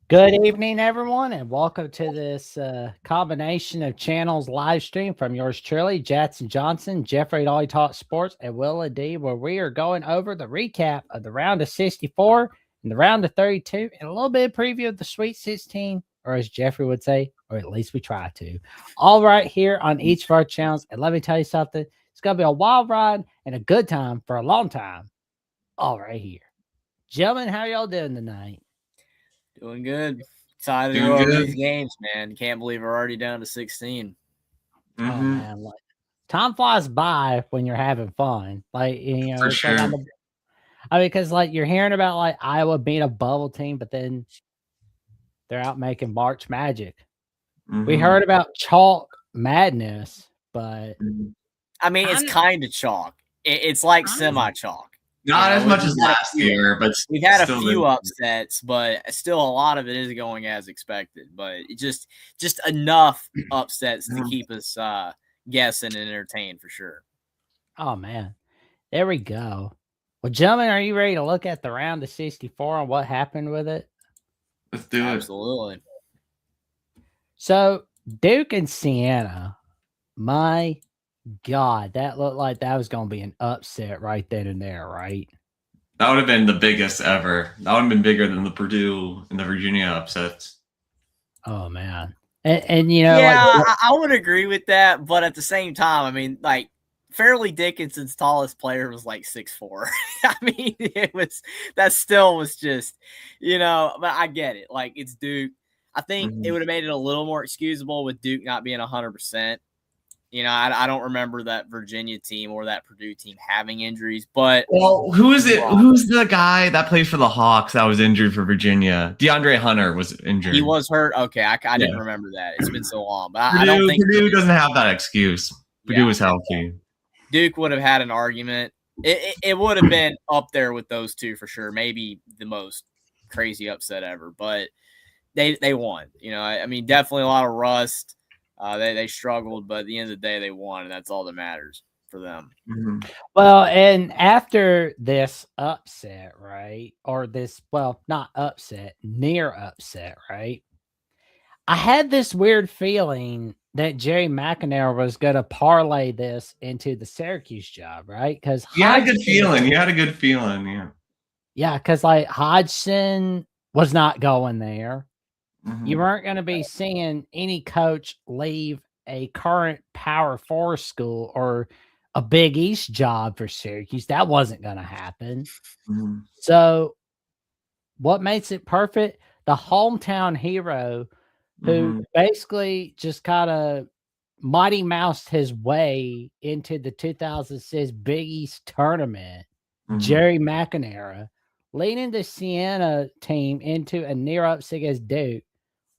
Good evening, everyone, and welcome to this combination of channels live stream from yours truly, Jackson Johnson, Jeffrey at All Talk Sports, and Willa D, where we are going over the recap of the round of 64 and the round of 32, and a little bit of preview of the Sweet 16, or as Jeffrey would say, or at least we try to. All right here on each of our channels. And let me tell you something, it's going to be a wild ride and a good time for a long time. All right here. Gentlemen, how y'all doing tonight? Doing good. Excited to Doing go over good. these games, man. Can't believe we're already down to 16. Oh Mm-hmm. man, like time flies by when you're having fun. Like For it's sure. like I mean, because like you're hearing about like Iowa being a bubble team, but then they're out making March Magic. We Mm-hmm. heard about chalk madness, but I mean, it's kind of chalk. It's like semi chalk. Not as much as last year, but we've had a still few upsets, but still a lot of it is going as expected. But it just enough upsets to keep us guessing and entertained for sure. Oh man, there we go. Well, gentlemen, are you ready to look at the round of 64 and what happened with it? Let's do it. Absolutely. So Duke and Siena, my God, that looked like that was going to be an upset right then and there, right? That would have been the biggest ever. That would have been bigger than the Purdue and the Virginia upsets. Oh man, and you know, yeah, like, I would agree with that, but at the same time, I mean, like Fairleigh Dickinson's tallest player was like 6'4". I mean, that still was just, but I get it. Like it's Duke. I think it would have made it a little more excusable with Duke not being 100%. I don't remember that Virginia team or that Purdue team having injuries, but who is it? Who's the guy that plays for the Hawks that was injured for Virginia? DeAndre Hunter was injured. He was hurt. Okay, I didn't remember that. It's been so long, but I don't think Purdue doesn't have that excuse. Purdue was healthy. Duke would have had an argument. It would have been up there with those two for sure. Maybe the most crazy upset ever, but they won. I mean, definitely a lot of rust. They struggled, but at the end of the day, they won, and that's all that matters for them. Mm-hmm. Well, and after this upset, right, or this, well, not upset, near upset, right, I had this weird feeling that Jerry McNair was going to parlay this into the Syracuse job, right? Because you had a good feeling. You had a good feeling, yeah. Yeah, because like Hodgson was not going there. Mm-hmm. You weren't going to be seeing any coach leave a current Power 4 school or a Big East job for Syracuse. That wasn't going to happen. Mm-hmm. So what makes it perfect? The hometown hero who basically just kind of Mighty Moused his way into the 2006 Big East tournament, Jerry McNair, leading the Siena team into a near upset against Duke.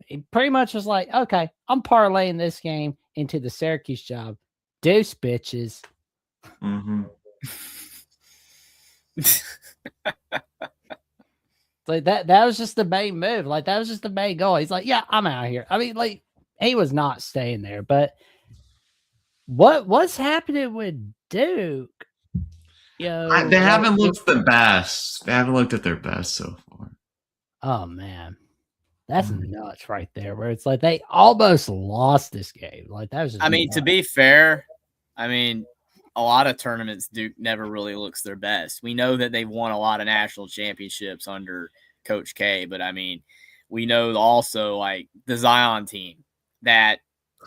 He pretty much was like, okay, I'm parlaying this game into the Syracuse job. Deuce, bitches. Mm-hmm. Like that was just the main move. Like that was just the main goal. He's like, yeah, I'm out of here. I mean, like he was not staying there. But what's happening with Duke? They haven't looked the best. They haven't looked at their best so far. Oh man, that's nuts right there. Where it's like they almost lost this game. Like that was. Just nuts. To be fair, a lot of tournaments Duke never really looks their best. We know that they've won a lot of national championships under Coach K, but we know also like the Zion team that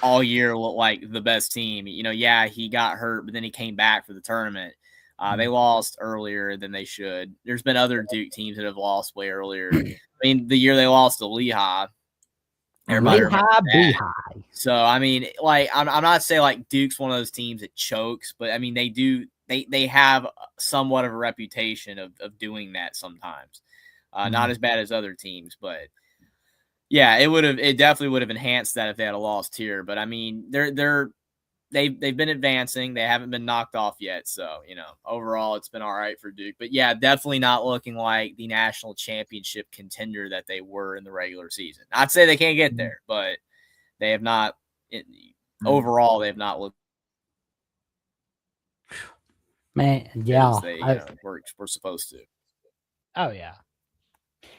all year looked like the best team. He got hurt, but then he came back for the tournament. They lost earlier than they should. There's been other Duke teams that have lost way earlier. The year they lost to Lehigh, everybody Lehigh. So I'm not saying like Duke's one of those teams that chokes, but they have somewhat of a reputation of doing that sometimes. Not as bad as other teams, but yeah, it definitely would have enhanced that if they had a lost here. But they've been advancing. They haven't been knocked off yet. So, overall it's been all right for Duke. But yeah, definitely not looking like the national championship contender that they were in the regular season. I'd say they can't get there, but they have not overall, they have not looked. Man, yeah. We're supposed to. Oh, yeah.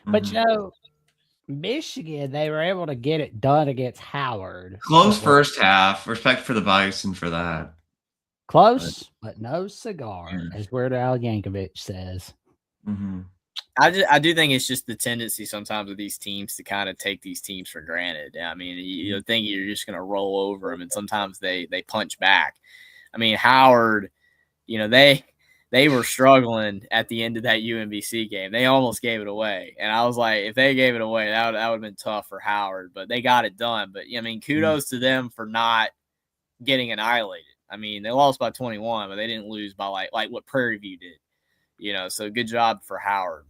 But, Michigan, they were able to get it done against Howard. Close first half. Respect for the Bison for that. Close, but no cigar, Yeah. as Weird Al Yankovic says. Mm-hmm. I do think it's just the tendency sometimes of these teams to kind of take these teams for granted. I mean, you think you're just going to roll over them, and sometimes they punch back. I mean, Howard, they were struggling at the end of that UMBC game. They almost gave it away, and I was like, if they gave it away, that would have been tough for Howard. But they got it done. But I mean, kudos to them for not getting annihilated. I mean, they lost by 21, but they didn't lose by like what Prairie View did. So good job for Howard.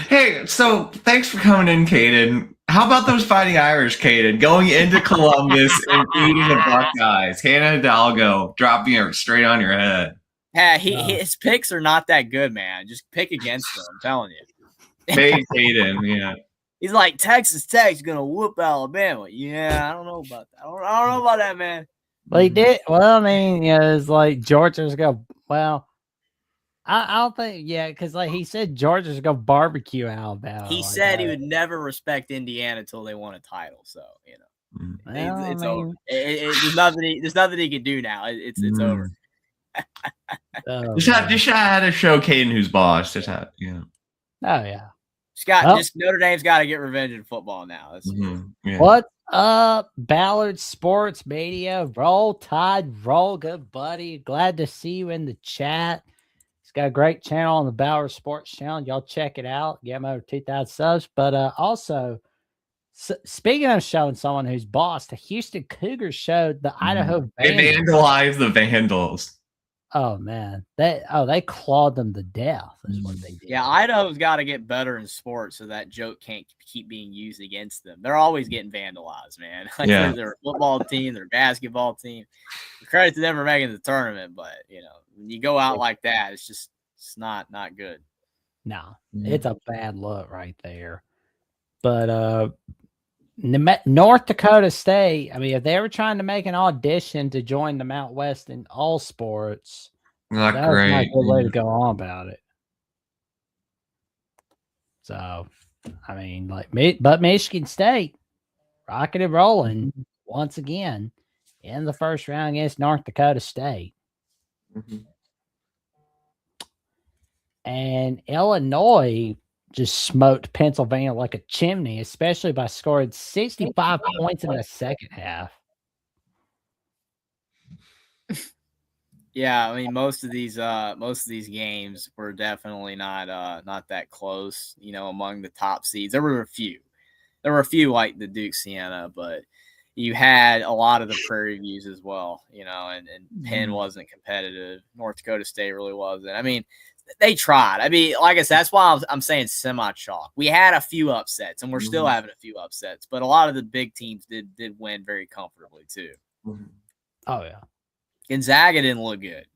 Hey, so thanks for coming in, Caden. How about those Fighting Irish, Caden, going into Columbus and beating the Buckeyes? Hannah Hidalgo dropping it straight on your head. Yeah, his picks are not that good, man. Just pick against them. I'm telling you. Hey, Caden, yeah. He's like, Texas Tech's gonna whoop Alabama. Yeah, I don't know about that. I don't know about that, man. Well, he did. Well, I mean, it's like Georgia's go. Well, I don't think, because like he said, Georgia's go barbecue Alabama. He said he would never respect Indiana until they won a title. So Well, it's over. There's nothing he can do now. It's over. Just had to show Caden who's boss. Oh yeah. Just Notre Dame's got to get revenge in football now. What's up, Ballard Sports Media? Roll Tide, roll, good buddy. Glad to see you in the chat. He's got a great channel on the Ballard Sports channel. Y'all check it out. Get him over 2,000 subs. But also, speaking of showing someone who's boss, the Houston Cougars showed the Idaho They vandalized the Vandals. Oh man, they clawed them to death. Is what they did. Yeah, Idaho's got to get better in sports so that joke can't keep being used against them. They're always getting vandalized, man. They're a football team, they're a basketball team. Credit to them for making the tournament, but when you go out like that, it's not good. No, it's a bad look right there. But North Dakota State, I mean, if they were trying to make an audition to join the Mount West in all sports, not that great. was not a good way to go on about it. So, I mean, but Michigan State rocking and rolling once again in the first round against North Dakota State. And Illinois just smoked Pennsylvania like a chimney, especially by scoring 65 points in the second half. Yeah, I mean most of these games were definitely not that close, among the top seeds. There were a few like the Duke Siena, but you had a lot of the Prairie Views as well, and Penn wasn't competitive. North Dakota State really wasn't. I mean, they tried. I mean, like I said, that's why I'm saying semi-chalk. We had a few upsets, and we're still having a few upsets, but a lot of the big teams did win very comfortably too. Oh yeah, Gonzaga didn't look good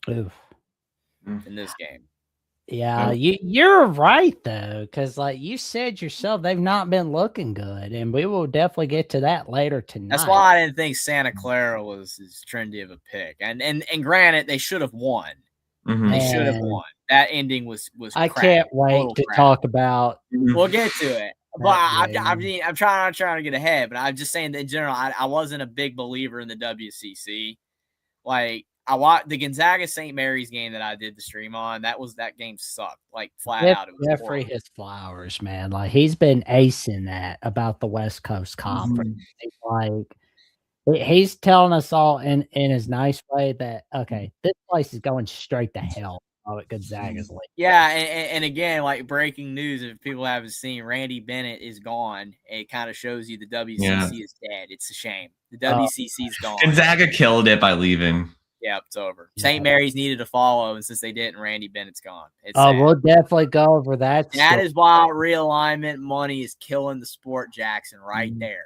in this game. Yeah, you're right though, because like you said yourself, they've not been looking good, and we will definitely get to that later tonight. That's why I didn't think Santa Clara was as trendy of a pick. And granted, they should have won. They should have won. That ending was. I can't wait to talk about. We'll get to it. But I'm trying to get ahead. But I'm just saying that in general, I wasn't a big believer in the WCC. Like I watched the Gonzaga St. Mary's game that I did the stream on. That game sucked. Like flat out. It was Jeffrey his flowers, man. Like he's been acing that about the West Coast Conference. Like he's telling us all in his nice way that this place is going straight to hell. At Gonzaga's league. Yeah, and again, like breaking news, if people haven't seen, Randy Bennett is gone. It kind of shows you the WCC is dead. It's a shame. The WCC's gone. Gonzaga killed it by leaving. Yeah, it's over. St. Mary's needed to follow, and since they didn't, Randy Bennett's gone. We'll definitely go over that. That is why realignment money is killing the sport, Jackson, right there.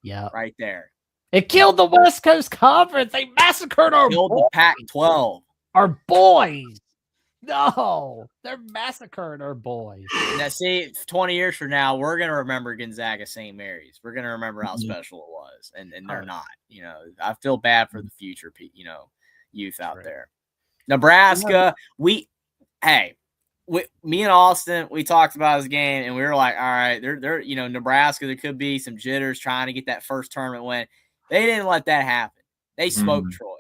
Yeah. Right there. It killed the West Coast Conference. They massacred our boys. The Pac-12. Our boys. No, they're massacring our boys. Now, see, 20 years from now, we're going to remember Gonzaga St. Mary's. We're going to remember how special it was, and they're not. I feel bad for the future, youth out there. Nebraska, me and Austin, we talked about this game, and we were like, all right, they're Nebraska, there could be some jitters trying to get that first tournament win. They didn't let that happen. They smoked Troy.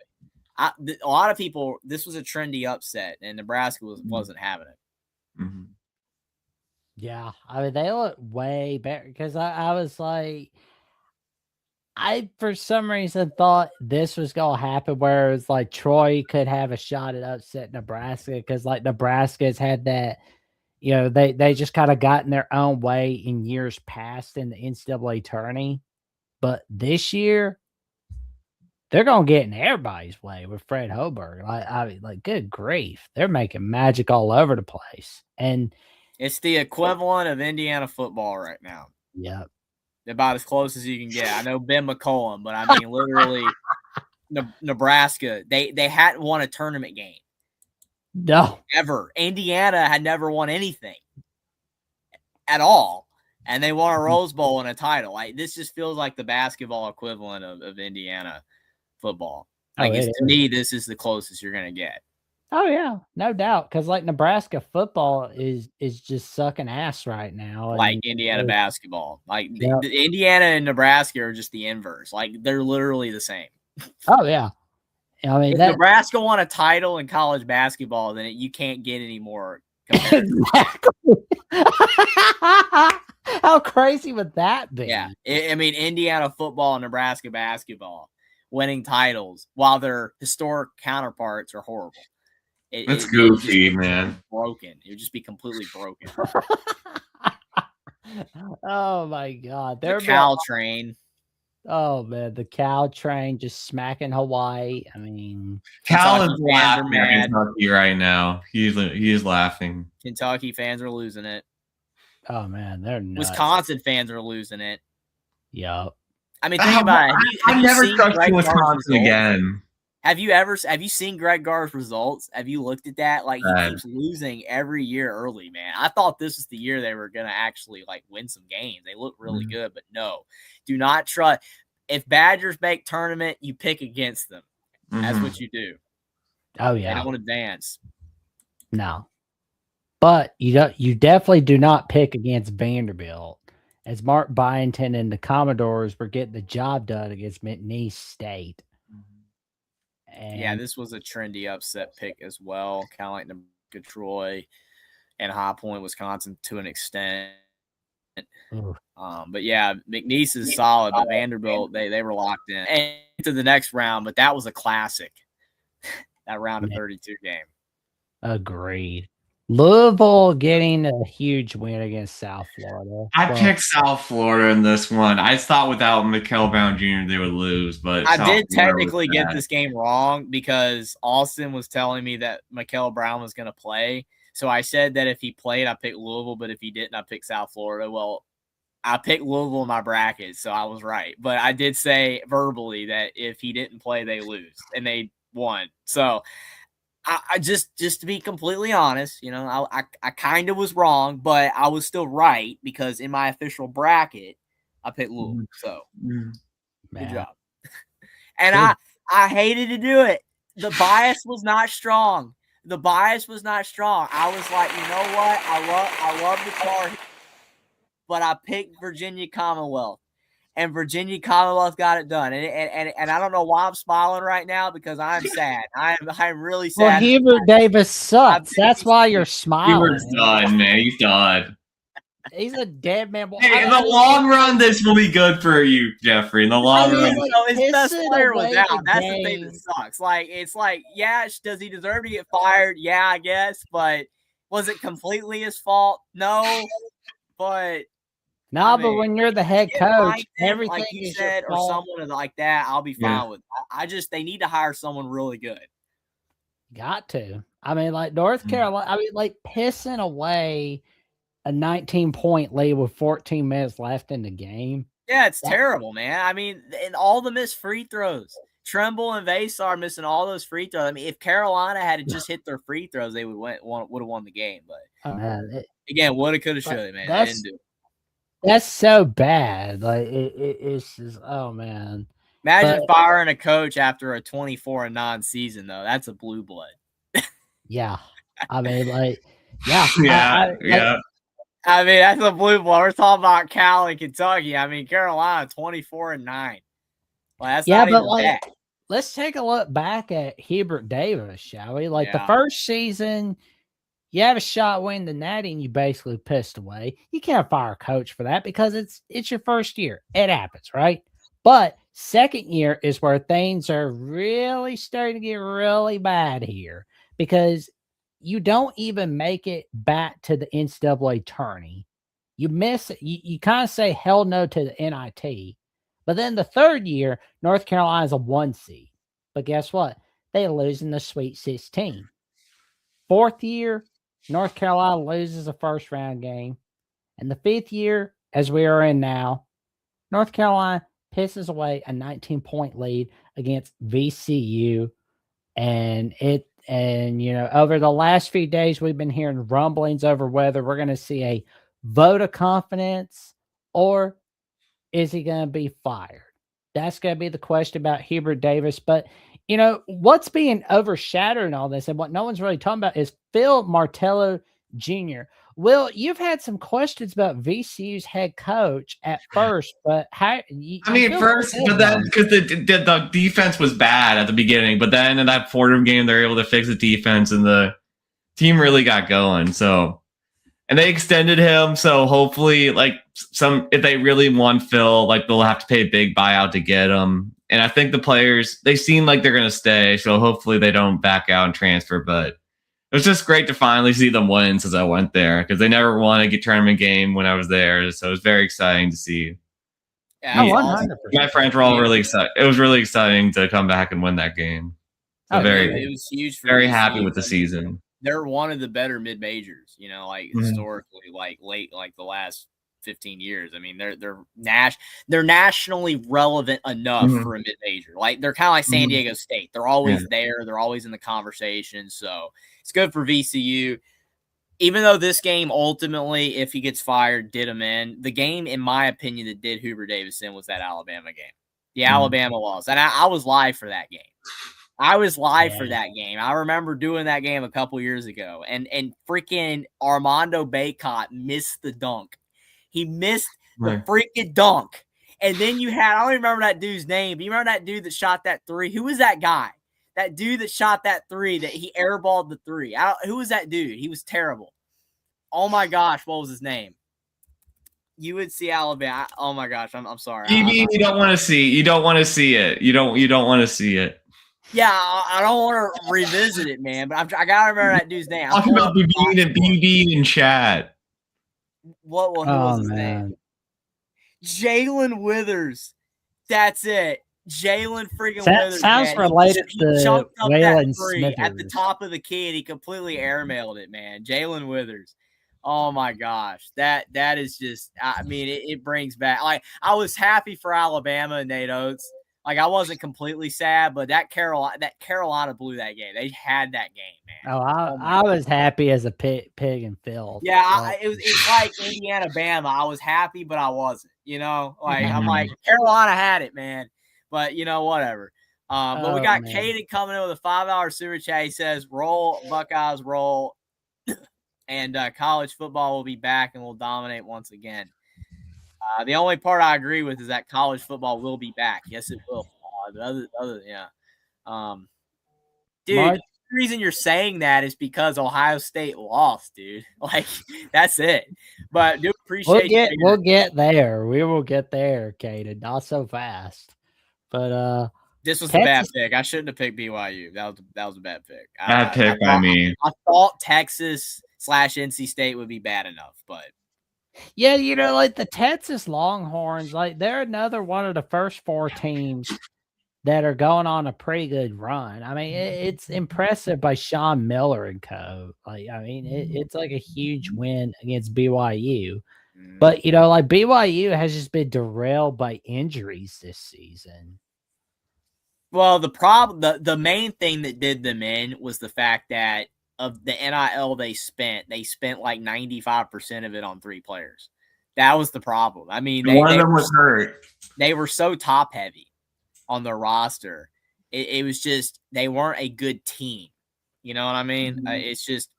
A lot of people, this was a trendy upset, and Nebraska wasn't having it. Mm-hmm. Yeah, I mean, they look way better because I was like, I for some reason thought this was gonna happen where it's like Troy could have a shot at upset Nebraska because like Nebraska's had that, they just kind of got in their own way in years past in the NCAA tourney, but this year they're gonna get in everybody's way with Fred Hoiberg. Like good grief, they're making magic all over the place, and it's the equivalent of Indiana football right now. Yep. About as close as you can get. I know Ben McCollum, but I mean literally Nebraska, they hadn't won a tournament game. No. Ever. Indiana had never won anything at all. And they won a Rose Bowl and a title. Like this just feels like the basketball equivalent of Indiana football. Like to me, this is the closest you're gonna get. Oh yeah, no doubt. Because like Nebraska football is just sucking ass right now. Like Indiana basketball, like the Indiana and Nebraska are just the inverse. Like they're literally the same. Oh yeah, I mean, if Nebraska won a title in college basketball, then you can't get any more. Exactly. How crazy would that be? Yeah, I mean Indiana football and Nebraska basketball winning titles while their historic counterparts are horrible. It's goofy, man. Broken. It would just be completely broken. Oh my god. The cow train. Oh man, the cow train just smacking Hawaii. I mean, Cal is laughing at Kentucky right now. He's laughing. Kentucky fans are losing it. Oh man, they're nuts. Wisconsin fans are losing it. Yep. I mean, think about it. I've never trusted Wisconsin again. Have you seen Greg Gard's results? Have you looked at that? Like he keeps losing every year early, man. I thought this was the year they were gonna actually like win some games. They look really good, but no, do not trust. If Badgers make tournament, you pick against them. That's what you do. Oh yeah, they don't advance. No, but you definitely do not pick against Vanderbilt, as Mark Byington and the Commodores were getting the job done against McNeese State. And yeah, this was a trendy upset pick as well. Kind of like Nebraska, Troy, and High Point, Wisconsin to an extent. But yeah, McNeese is solid, but Vanderbilt, they were locked in. And to the next round, but that was a classic. That round of 32 game. Agreed. Louisville getting a huge win against South Florida. I picked South Florida in this one. I thought without Mikel Brown Jr. they would lose, but I did technically get this game wrong because Austin was telling me that Mikel Brown was going to play. So I said that if he played, I picked Louisville, but if he didn't, I picked South Florida. Well, I picked Louisville in my bracket, so I was right. But I did say verbally that if he didn't play, they lose, and they won. So I just to be completely honest, I kind of was wrong, but I was still right because in my official bracket, I picked Louisville. So good job. And I hated to do it. The bias was not strong. I was like, you know what? I love the Tar Heels, but I picked Virginia Commonwealth. And Virginia Commonwealth got it done. And I don't know why I'm smiling right now because I'm sad. I'm really sad. Well, Hubert Davis sucks. That's why you're smiling. Hubert's done, man. He's done. He's a dead man. Well, hey, in the long run, this will be good for you, Jeffrey. In the long run. His best player was out. That's the thing that sucks. It's like, yeah, does he deserve to get fired? Yeah, I guess. But was it completely his fault? No. But but when you're the head coach, everything like you said, or someone like that, I'll be fine with it. They need to hire someone really good. Got to. I mean, like North Carolina, pissing away a 19-point lead with 14 minutes left in the game. Yeah, it's terrible, man. I mean, and all the missed free throws. Tremble and Vasar missing all those free throws. I mean, if Carolina had just hit their free throws, they would have won the game. But again, woulda, coulda, shoulda, man. They didn't do it. That's so bad. Like it's just, oh man. Imagine firing a coach after a 24-9 season, though. That's a blue blood. Yeah, I mean, like Yeah, Yeah. I mean, that's a blue blood. We're talking about Cal and Kentucky. I mean, Carolina 24-9. Well, that's yeah, not but even bad. let's take a look back at Hubert Davis, shall we? Like the Yeah. first season, you have a shot winning the Natty, and you basically pissed away. You can't fire a coach for that because it's your first year. It happens, right? But second year is where things are really starting to get really bad here because you don't even make it back to the NCAA tourney. You miss it. You kind of say hell no to the NIT. But then the third year, North Carolina's a 1 seed. But guess what? They lose in the Sweet 16. Fourth year, North Carolina loses a first round game. And the fifth year, as we are in now, North Carolina pisses away a 19-point lead against VCU. And over the last few days, we've been hearing rumblings over whether we're going to see a vote of confidence or is he going to be fired? That's going to be the question about Hubert Davis. But, what's being overshadowed in all this and what no one's really talking about is Phil Martello Jr. Will, you've had some questions about VCU's head coach at first, but first, but then because the defense was bad at the beginning, but then in that Fordham game, they're able to fix the defense and the team really got going. So, and they extended him. So hopefully, if they really want Phil, they'll have to pay a big buyout to get him. And I think the players, they seem like they're going to stay. So hopefully they don't back out and transfer, but it was just great to finally see them win since I went there because they never won a tournament game when I was there. So it was very exciting to see. Yeah, 100%. My friends were all really excited. It was really exciting to come back and win that game. So it was huge. Very happy with the season. They're one of the better mid majors, historically, late, the last 15 years. I mean, they're nationally relevant enough for a mid major. They're kind of like San Diego State. They're always there. They're always in the conversation. So it's good for VCU. Even though this game ultimately, if he gets fired, did him in, the game, in my opinion, that did Hubert Davis in was that Alabama game. The Alabama loss. And I was live for that game. For that game. I remember doing that game a couple years ago. And freaking Armando Bacot missed the dunk. He missed the freaking dunk. And then I don't even remember that dude's name, but you remember that dude that shot that three? Who was that guy? That dude that shot that three, that he airballed the three. Who was that dude? He was terrible. Oh my gosh, what was his name? UNC Alabama. Oh my gosh, I'm sorry. You don't want to see. You don't want to see it. You don't want to see it. Yeah, I don't want to revisit it, man. But I gotta remember that dude's name. Talking about BB and chat. Who was his name? Jalen Withers. That's it. Jalen freaking Withers. Sounds related to Waylon Smith at the top of the key, and he completely airmailed it, man. Jalen Withers. Oh my gosh, that is just. I mean, it brings back. I was happy for Alabama and Nate Oates. I wasn't completely sad, but that Carolina blew that game. They had that game, man. I was happy as a pig and Phil. Yeah, it's like Indiana, Bama. I was happy, but I wasn't. I'm like Carolina had it, man. But whatever. But we got Caden coming in with a $5 super chat. He says, "Roll Buckeyes, roll," and college football will be back and will dominate once again. The only part I agree with is that college football will be back. Yes, it will. Dude, the reason you're saying that is because Ohio State lost, dude. That's it. But do appreciate we'll get there. We will get there, Caden. Not so fast. But this was a bad pick. I shouldn't have picked BYU. That was a bad pick. Bad pick by me. I thought Texas/NC State would be bad enough, but yeah, the Texas Longhorns, they're another one of the first four teams that are going on a pretty good run. I mean, it's impressive by Sean Miller and co. It's like a huge win against BYU. But, BYU has just been derailed by injuries this season. Well, the main thing that did them in was the fact that of the NIL they spent 95% of it on three players. That was the problem. I mean, one of them was hurt. They were so top heavy on their roster. It was just, they weren't a good team. You know what I mean? It's just,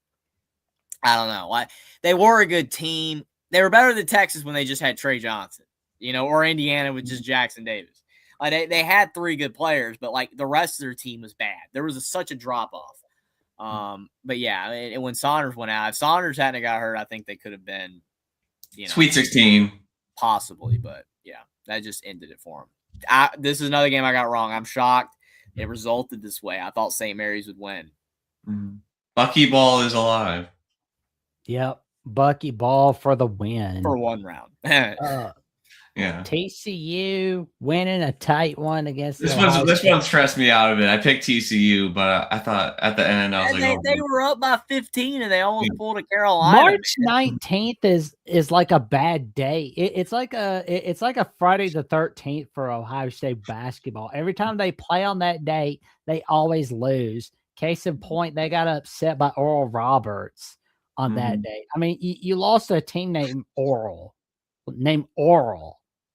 I don't know. Like, they were a good team. They were better than Texas when they just had Trey Johnson, or Indiana with just Jackson Davis. Like, they had 3 good players, but like the rest of their team was bad. There was such a drop off. But yeah, and when Saunders went out, if Saunders hadn't got hurt, I think they could have been, Sweet 16, possibly. But yeah, that just ended it for them. This is another game I got wrong. I'm shocked it resulted this way. I thought St. Mary's would win. Buckyball is alive. Yep. Bucky Ball for the win. For 1 round. Yeah. TCU winning a tight one against this one stressed me out a bit. I picked TCU, but I thought at the end I was they were up by 15 and they almost pulled a Carolina. March 19th is like a bad day. It's like a Friday the 13th for Ohio State basketball. Every time they play on that date, they always lose. Case in point, they got upset by Oral Roberts on that day. I mean, you lost to a team named Oral.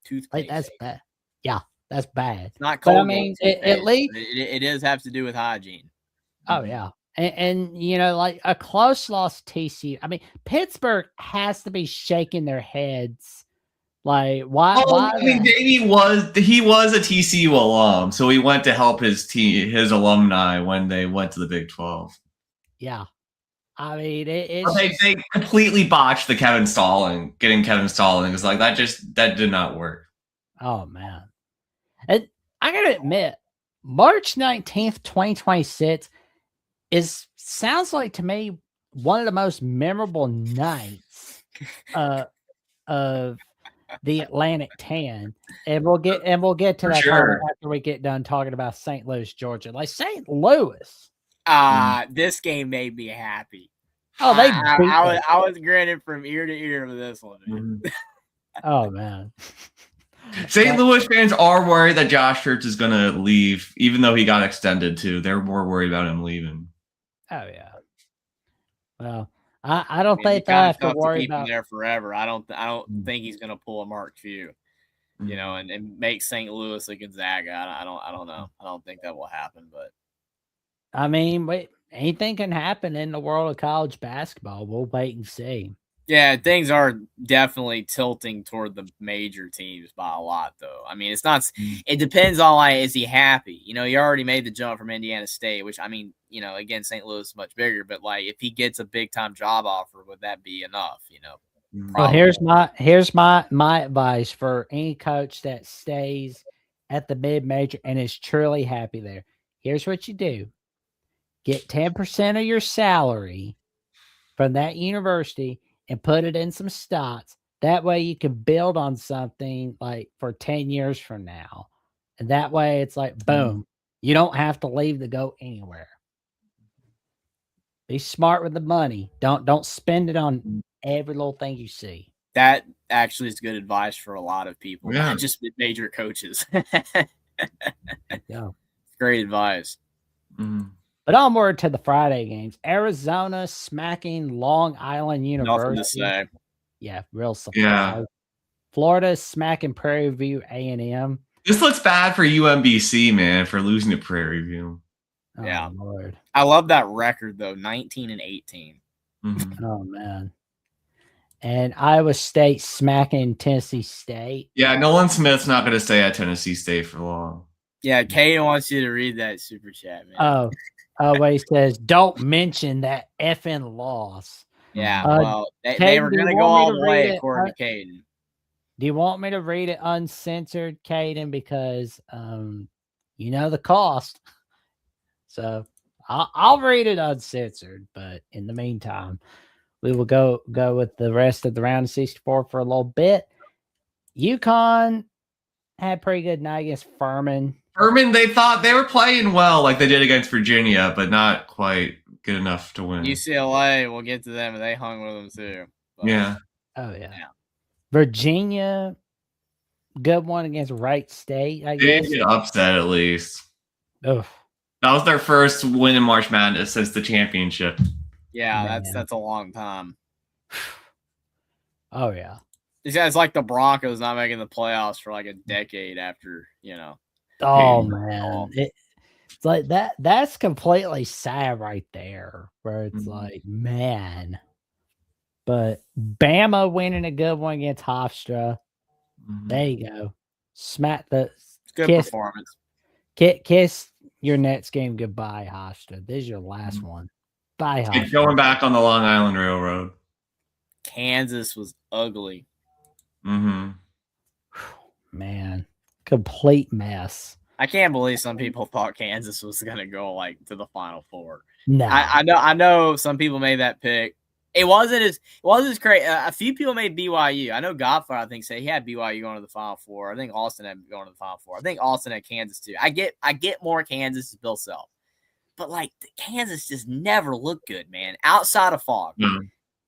Toothpaste. That's bad. Yeah, that's bad. It's not cold. But I mean, at least it does have to do with hygiene. Oh yeah, and like a close loss TCU. I mean, Pittsburgh has to be shaking their heads. Like why? I mean, Davey was a TCU alum, so he went to help his alumni when they went to the Big 12. Yeah. I mean, they completely botched the getting Kevin Stalling. It's like that did not work. Oh man, and I gotta admit, March 19th, 2026 sounds like to me one of the most memorable nights of the Atlantic 10, and we'll get to that after we get done talking about St. Louis, Georgia. Like St. Louis. This game made me happy. Oh, I was grinning from ear to ear with this one. Oh man. St. Louis fans are worried that Josh Church is going to leave, even though he got extended too. They're more worried about him leaving. Oh yeah. Well, I don't think I have to worry about him there forever. I don't think he's going to pull a Mark Few, and make St. Louis a Gonzaga. I don't know. I don't think that will happen. But I mean, anything can happen in the world of college basketball. We'll wait and see. Yeah, things are definitely tilting toward the major teams by a lot, though. I mean, it's not. It depends on is he happy? He already made the jump from Indiana State, which I mean, again, St. Louis is much bigger. But if he gets a big time job offer, would that be enough? Well, here's my advice for any coach that stays at the mid major and is truly happy there. Here's what you do: get 10% of your salary from that university and put it in some stocks. That way you can build on something for 10 years from now. And that way it's boom, you don't have to leave to go anywhere. Be smart with the money. Don't spend it on every little thing you see. That actually is good advice for a lot of people, Yeah. not just major coaches. Yeah. Great advice. Mm-hmm. But onward to the Friday games. Arizona smacking Long Island University. Nothing to say. Yeah, real surprise. Yeah. Florida smacking Prairie View A&M. This looks bad for UMBC, man, for losing to Prairie View. Oh, Yeah. Lord. I love that record, though, 19-18. Mm-hmm. Oh, man. And Iowa State smacking Tennessee State. Yeah, Nolan Smith's not going to stay at Tennessee State for long. Yeah, Kay wants you to read that super chat, man. Oh, he says, don't mention that effing loss. Yeah, well, they were going to go all the way according to Caden. Do you want me to read it uncensored, Caden? Because you know the cost. So I'll read it uncensored. But in the meantime, we will go with the rest of the round of 64 for a little bit. UConn had a pretty good night against Furman. Furman, they thought they were playing well like they did against Virginia, but not quite good enough to win. UCLA, we'll get to them, and they hung with them too. But, yeah. Oh, yeah. Virginia, good one against Wright State, I They guess. didn't get upset at least. Oof. That was their first win in March Madness since the championship. Yeah, that's a long time. Oh, yeah. It's like the Broncos not making the playoffs for like a decade after, Oh, man. It's like that. That's completely sad right there, where it's like, man. But Bama winning a good one against Hofstra. Mhm. There you go. Smack the Good kiss, performance. kiss your Nets game goodbye, Hofstra. This is your last one. Bye, It's Hofstra. going back on the Long Island Railroad. Kansas was ugly. Mm-hmm. Man, complete mess. I can't believe some people thought Kansas was gonna go like to the Final Four. No, I know some people made that pick. It wasn't as crazy. A few people made BYU. I know Godfather, I think, said he had BYU going to the Final Four. I think Austin had going to the Final Four. I think Austin had Kansas too. I get more Kansas as Bill Self, but like Kansas just never looked good, man. Outside of Fog,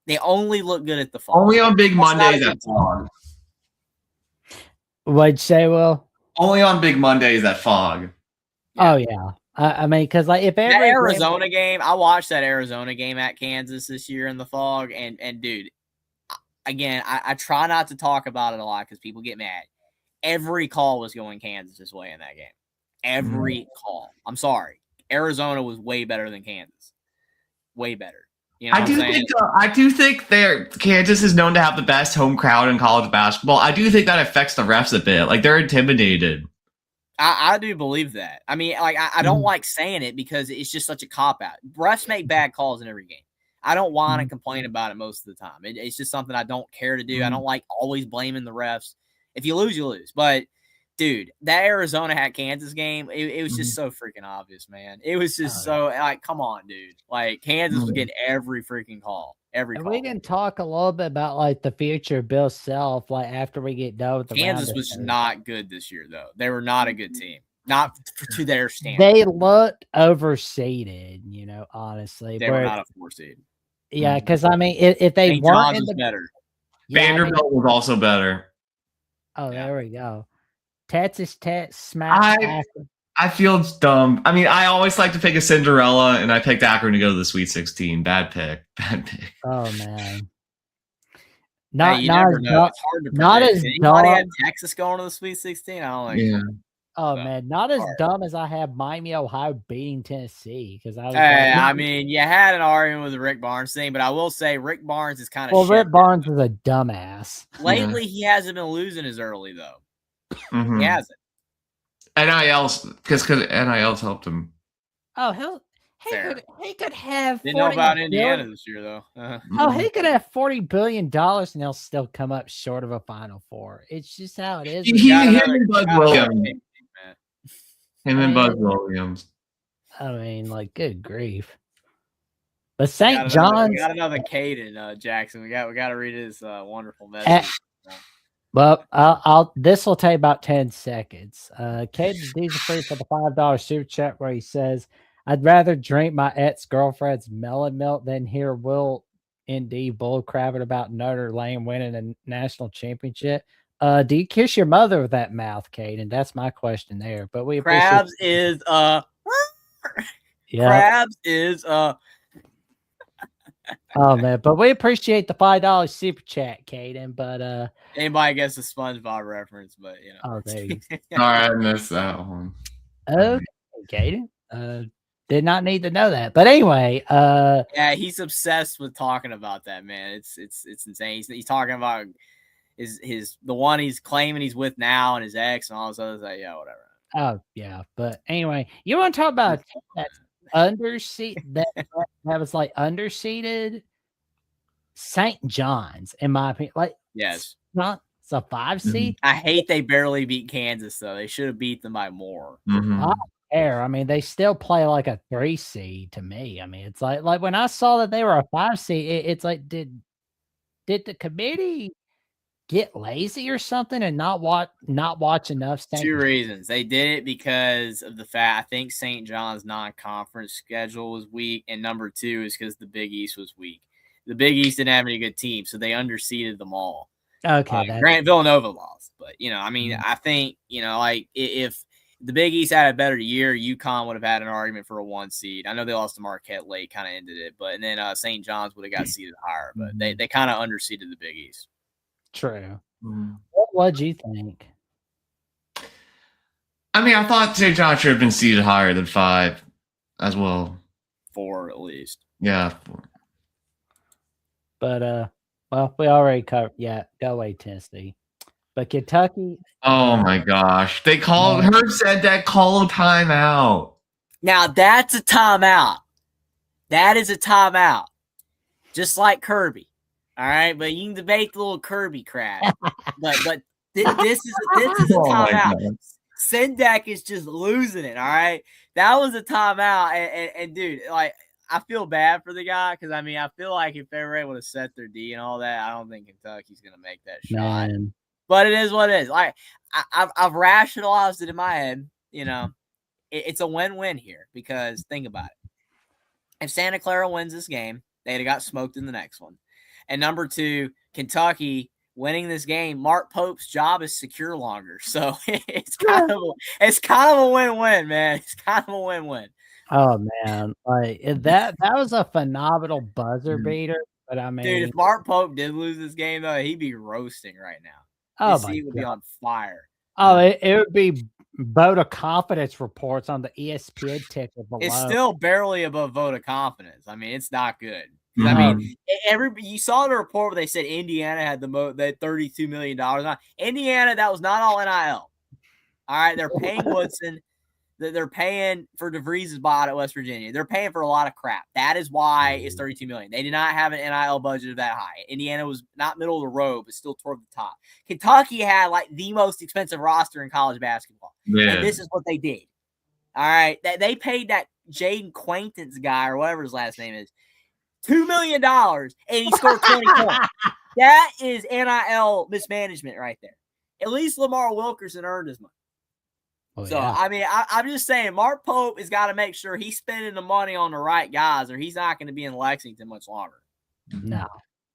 they only look good at the Fog. Only on big That's not Mondays a at good team. Fog. what'd you say, Will? Only on big Mondays at Fog. Yeah. Oh yeah. I mean, because like if That every Arizona game, I watched that Arizona game at Kansas this year in the Fog, and dude, again, I try not to talk about it a lot because people get mad. Every call was going Kansas' way in that game. Every call. I'm sorry. Arizona was way better than Kansas. Way better. You know I do think Kansas is known to have the best home crowd in college basketball. I do think that affects the refs a bit. Like they're intimidated. I do believe that. I mean, like I don't like saying it because it's just such a cop out. Refs make bad calls in every game. I don't whine and complain about it most of the time. It's just something I don't care to do. I don't like always blaming the refs. If you lose, you lose. But dude, that Arizona at Kansas game, it was just so freaking obvious, man. It was just so like, come on, dude. Like Kansas was getting every freaking call. Every call. we can talk a little bit about like the future of Bill Self, like after we get done with the Kansas round was of- not good this year, though. They were not a good team. Not to their standard. They looked overseeded, you know, honestly. They were not a 4 seed. Yeah, because I mean, if they St. weren't John's in was the better. yeah, I mean- Vanderbilt was also better. oh, Yeah. there we go. Texas Tech smacked. Akron. I feel dumb. I mean, I always like to pick a Cinderella, and I picked Akron to go to the Sweet 16. Bad pick. Oh man, Hey, not you not never as know. dumb. It's hard to not predict. as Anybody dumb- had Texas going to the Sweet 16? I don't think. Yeah. Oh So, man, not as hard. dumb as I have Miami, Ohio beating Tennessee because I was Hey, like, I mean, you had an argument with the Rick Barnes thing, but I will say Rick Barnes is kind of well, shit. Rick Barnes is a dumbass. Lately, he hasn't been losing as early though. Mhm. He hasn't. NIL's because NIL's helped him. Oh, Fair. he could have Didn't know 40 about Indiana billion- this year though. Oh, he could have $40 billion and they'll still come up short of a Final Four. It's just how it is. Him and Bud Williams. man. Him and Bud Williams. I mean, like, good grief. But We St. got John's, another Caden Jackson. We got to read his wonderful message. well, this will take about 10 seconds. Caden Diesel for the $5 super chat where he says, I'd rather drink my ex-girlfriend's melon milk than hear Will ND bull crabbing about Notre Dame winning a national championship. Do you kiss your mother with that mouth, Caden? That's my question there. But we appreciate Krabs is yeah. Krabs is Oh man, but we appreciate the $5 super chat, Caden. But anybody gets the SpongeBob reference, but you know. oh, there you Sorry, I missed that one. okay, Caden. Did not need to know that. But anyway, Yeah, he's obsessed with talking about that, man. It's insane. He's talking about his the one he's claiming he's with now and his ex and all this other stuff. Yeah, whatever. oh yeah. But anyway, you want to talk about a team that's underseated that was like underseated? St. John's, in my opinion, like Yes. not it's a 5 seed. I hate they barely beat Kansas though. They should have beat them by more. Mhm. Air. I mean, they still play like a 3 seed to me. I mean, it's like when I saw that they were a 5 seed, it's like did the committee get lazy or something and not watch enough? Two reasons. They did it because of the fact I think St. John's non-conference schedule was weak, and number two is because the Big East was weak. The Big East didn't have any good teams, so they underseeded them all. Okay, Grant Villanova lost, but you know, I mean, I think like if the Big East had a better year, UConn would have had an argument for a 1 seed. I know they lost to Marquette late, kind of ended it, but and then St. John's would have got seeded higher, but they kind of underseeded the Big East. true. Mhm. What'd you think? I mean, I thought St. John should have been seated higher than 5 as well. 4 at least. Yeah. But Well, we already covered. Yeah, go away, Tennessee. But Kentucky. Oh my gosh. They called Herb said that call a timeout. Now that's a timeout. That is a timeout. Just like Kirby. All right, but you can debate the little Kirby crap. but this is a timeout. Sendak is just losing it. All right, that was a timeout, and dude, like I feel bad for the guy because I mean I feel like if they were able to set their D and all that, I don't think Kentucky's gonna make that shot. Man. But it is what it is. Like I've rationalized it in my head. You know, it's a win-win here because think about it. If Santa Clara wins this game, they'd have got smoked in the next one. And number two, Kentucky winning this game, Mark Pope's job is secure longer. So it's kind of a win-win, man. It's kind of a win-win. Oh man, like that was a phenomenal buzzer beater. But I mean, dude, if Mark Pope did lose this game though, he'd be roasting right now. Oh he would be on fire. Oh, it would be vote of confidence reports on the ESPN ticker below. It's still barely above vote of confidence. I mean, it's not good. I mean, you saw the report where they said Indiana had that $32 million. Indiana, that was not all NIL. All right, they're paying Woodson. They're paying for DeVries' bot at West Virginia. They're paying for a lot of crap. That is why it's $32 million. They did not have an NIL budget of that high. Indiana was not middle of the road, but still toward the top. Kentucky had like the most expensive roster in college basketball. Yeah. And this is what they did. All right. They paid that Jaden Quaintance guy or whatever his last name is $2 million and he scored 20 points. That is NIL mismanagement right there. At least Lamar Wilkerson earned his money. Oh, so, yeah. I mean, I'm just saying Mark Pope has got to make sure he's spending the money on the right guys or he's not going to be in Lexington much longer. No.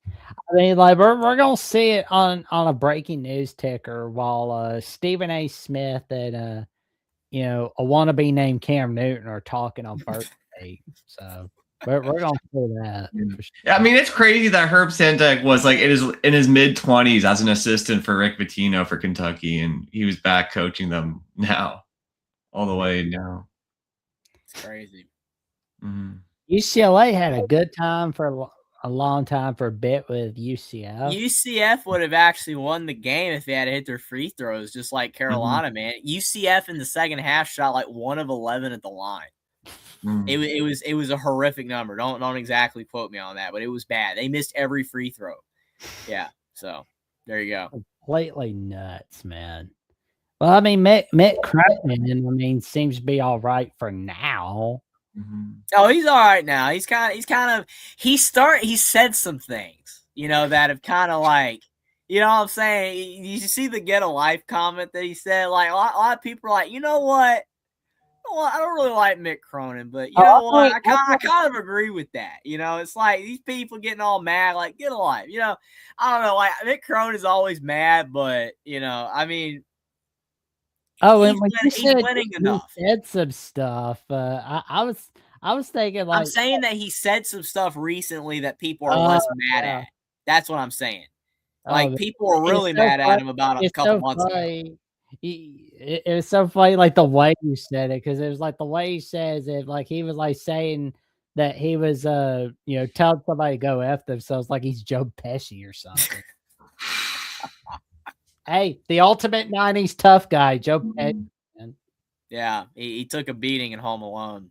I mean, like, we're going to see it on a breaking news ticker while Stephen A. Smith and, a wannabe named Cam Newton are talking on birthday. So, we're going to see that. Yeah, I mean, it's crazy that Herb Sendak was like in his mid-20s as an assistant for Rick Pitino for Kentucky, and he was back coaching them now, all the way now. It's crazy. Mm-hmm. UCLA had a good time for a long time for a bit with UCF. UCF would have actually won the game if they had to hit their free throws, just like Carolina, man. UCF in the second half shot like 1 of 11 at the line. It was a horrific number. Don't exactly quote me on that, but it was bad. They missed every free throw. Yeah, so there you go. Completely nuts, man. Well, I mean, Mick Cronin, seems to be all right for now. Mm-hmm. Oh, he's all right now. He said some things, that have kind of like, what I'm saying? You see the get a life comment that he said? Like a lot of people are like, you know what? Well, I don't really like Mick Cronin, but you know what? I kind of agree with that. It's like these people getting all mad, like, get a life. I don't know. Like, Mick Cronin is always mad, but, I mean, he's winning enough. He said some stuff. I was thinking, like, I'm saying that he said some stuff recently that people are less mad at. That's what I'm saying. Like, people were really mad at him about a couple months ago. It was so funny, like the way you said it, because it was like the way he says it, like he was like saying that he was, telling somebody to go F themselves, like he's Joe Pesci or something. Hey, the ultimate 90s tough guy, Joe Pesci. Man. Yeah, he took a beating in Home Alone.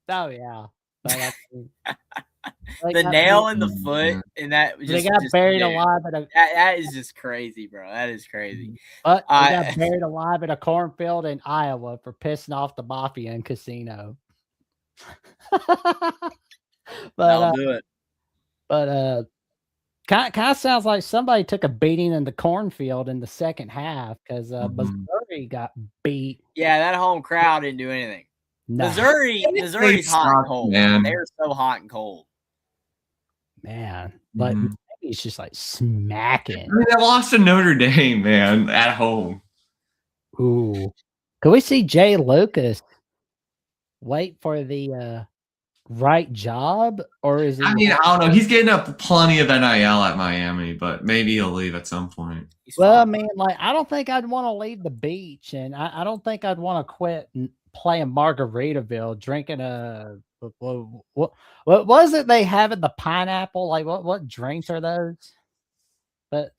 Oh, yeah. But the nail in the foot, and that they got buried alive that is just crazy, bro. That is crazy. But they got buried alive in a cornfield in Iowa for pissing off the mafia and casino. I'll do it. But kind of sounds like somebody took a beating in the cornfield in the second half because Missouri got beat. Yeah, that home crowd didn't do anything. No. Missouri's hot and cold. Man. They're so hot and cold. Man, but he's just like smacking. I mean, they lost to Notre Dame, man, at home. Ooh. Can we see Jay Lucas wait for the right job? Or is he? I mean, I don't know. He's getting up plenty of NIL at Miami, but maybe he'll leave at some point. Well, I mean, like, I don't think I'd want to leave the beach, and I don't think I'd want to quit playing Margaritaville, drinking what was it they have in the pineapple? Like what drinks are those?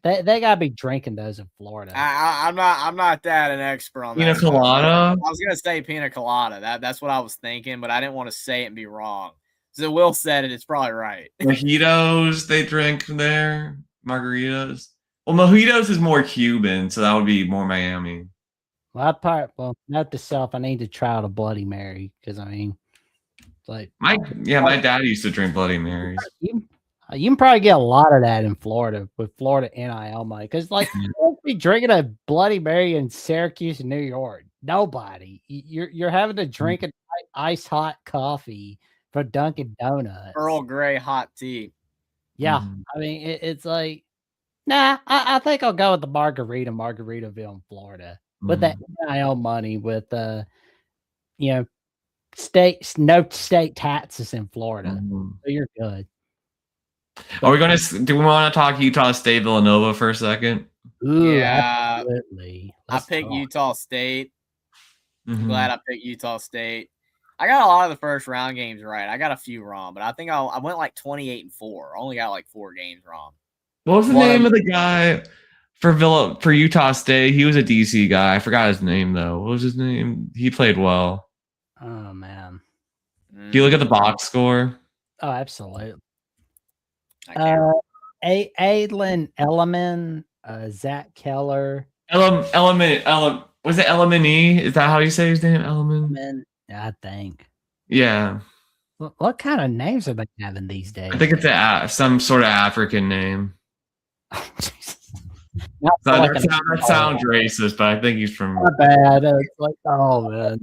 But they gotta be drinking those in Florida. I'm not that an expert on Pina that stuff. colada. I was gonna say pina colada. That's what I was thinking, but I didn't want to say it and be wrong. So Will said it. It's probably right. Mojitos they drink there. Margaritas. Well, mojitos is more Cuban, so that would be more Miami. Well, note to self, I need to try the Bloody Mary because I mean, it's like My dad used to drink Bloody Marys. you can probably get a lot of that in Florida with Florida NIL money because like you won't be drinking a Bloody Mary in Syracuse, New York. Nobody. You're having to drink an ice hot coffee for Dunkin' Donuts. Earl Grey hot tea. Yeah, I mean it's like, nah. I think I'll go with the Margaritaville in Florida with that NIL money with no state taxes in Florida. So you're good. Are we going to? Do we want to talk Utah State Villanova for a second? Ooh, Yeah. absolutely. I picked Utah State. Mhm. Glad I picked Utah State. I got a lot of the first round games right. I got a few wrong, but I think I went like 28-4. I only got like 4 games wrong. What was the name of the guy for Utah State? He was a DC guy. I forgot his name though. What was his name? He played well. Oh man. Do you look at the box score? Oh, absolutely. I can't Adlin Elliman, Zach Keller. Element. Was it Element? Is that how you say his name? Element. I think. Yeah. What kind of names are they having these days? I think it's some sort of African name. That sounds racist, but I think he's from. Not bad. It's like, oh man.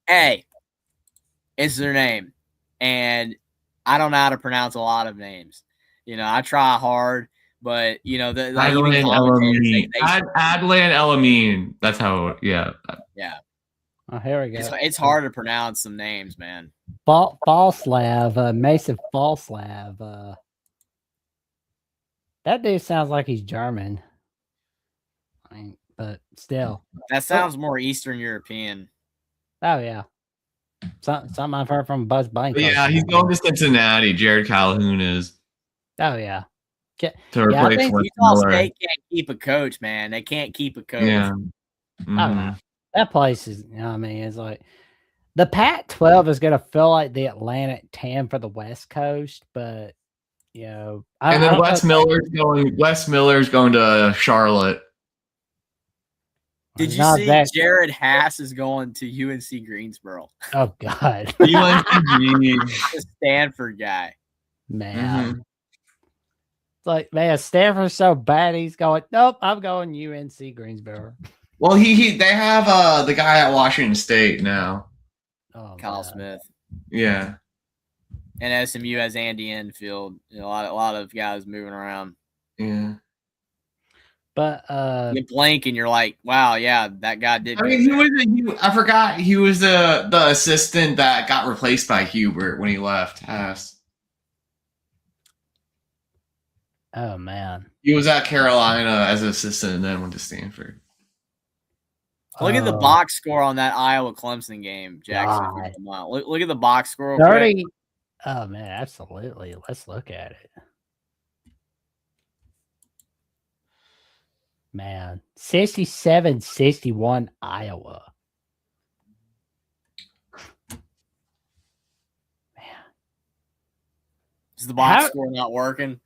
Hey, it's their name, and I don't know how to pronounce a lot of names. I try hard, but Adlan Elamine. That's how. Yeah. Yeah. Oh, here we go. It's hard to pronounce some names, man. Falslav, Mason Falslav. That dude sounds like he's German. I mean, but still. That sounds more Eastern European. Oh yeah. Something I've heard from Buzz Bunny. Yeah, he's going to Cincinnati. Jared Calhoun is. Oh yeah. To replace Utah State can't keep a coach, man. They can't keep a coach. Yeah. Mm-hmm. That place is, I mean, it's like the Pac-12 is going to feel like the Atlantic 10 for the West Coast, but and then Wes Miller's going to Charlotte. Did you see Jared Haas is going to UNC Greensboro? Oh God, the Stanford guy, man. It's like, man, Stanford's so bad. He's going, nope, I'm going UNC Greensboro. Well, they have the guy at Washington State now. Oh, Kyle Smith. Yeah. And SMU has Andy Enfield. A lot of guys moving around. Yeah. But you blink and you're like, wow, yeah, that guy did. I mean, I forgot he was the assistant that got replaced by Hubert when he left. Oh man. He was at Carolina as an assistant and then went to Stanford. Look at the box score on that Iowa Clemson game, Jackson. Look at the box score. 30. Oh man, absolutely. Let's look at it. Man, 67-61 Iowa. Man. Is the box score not working?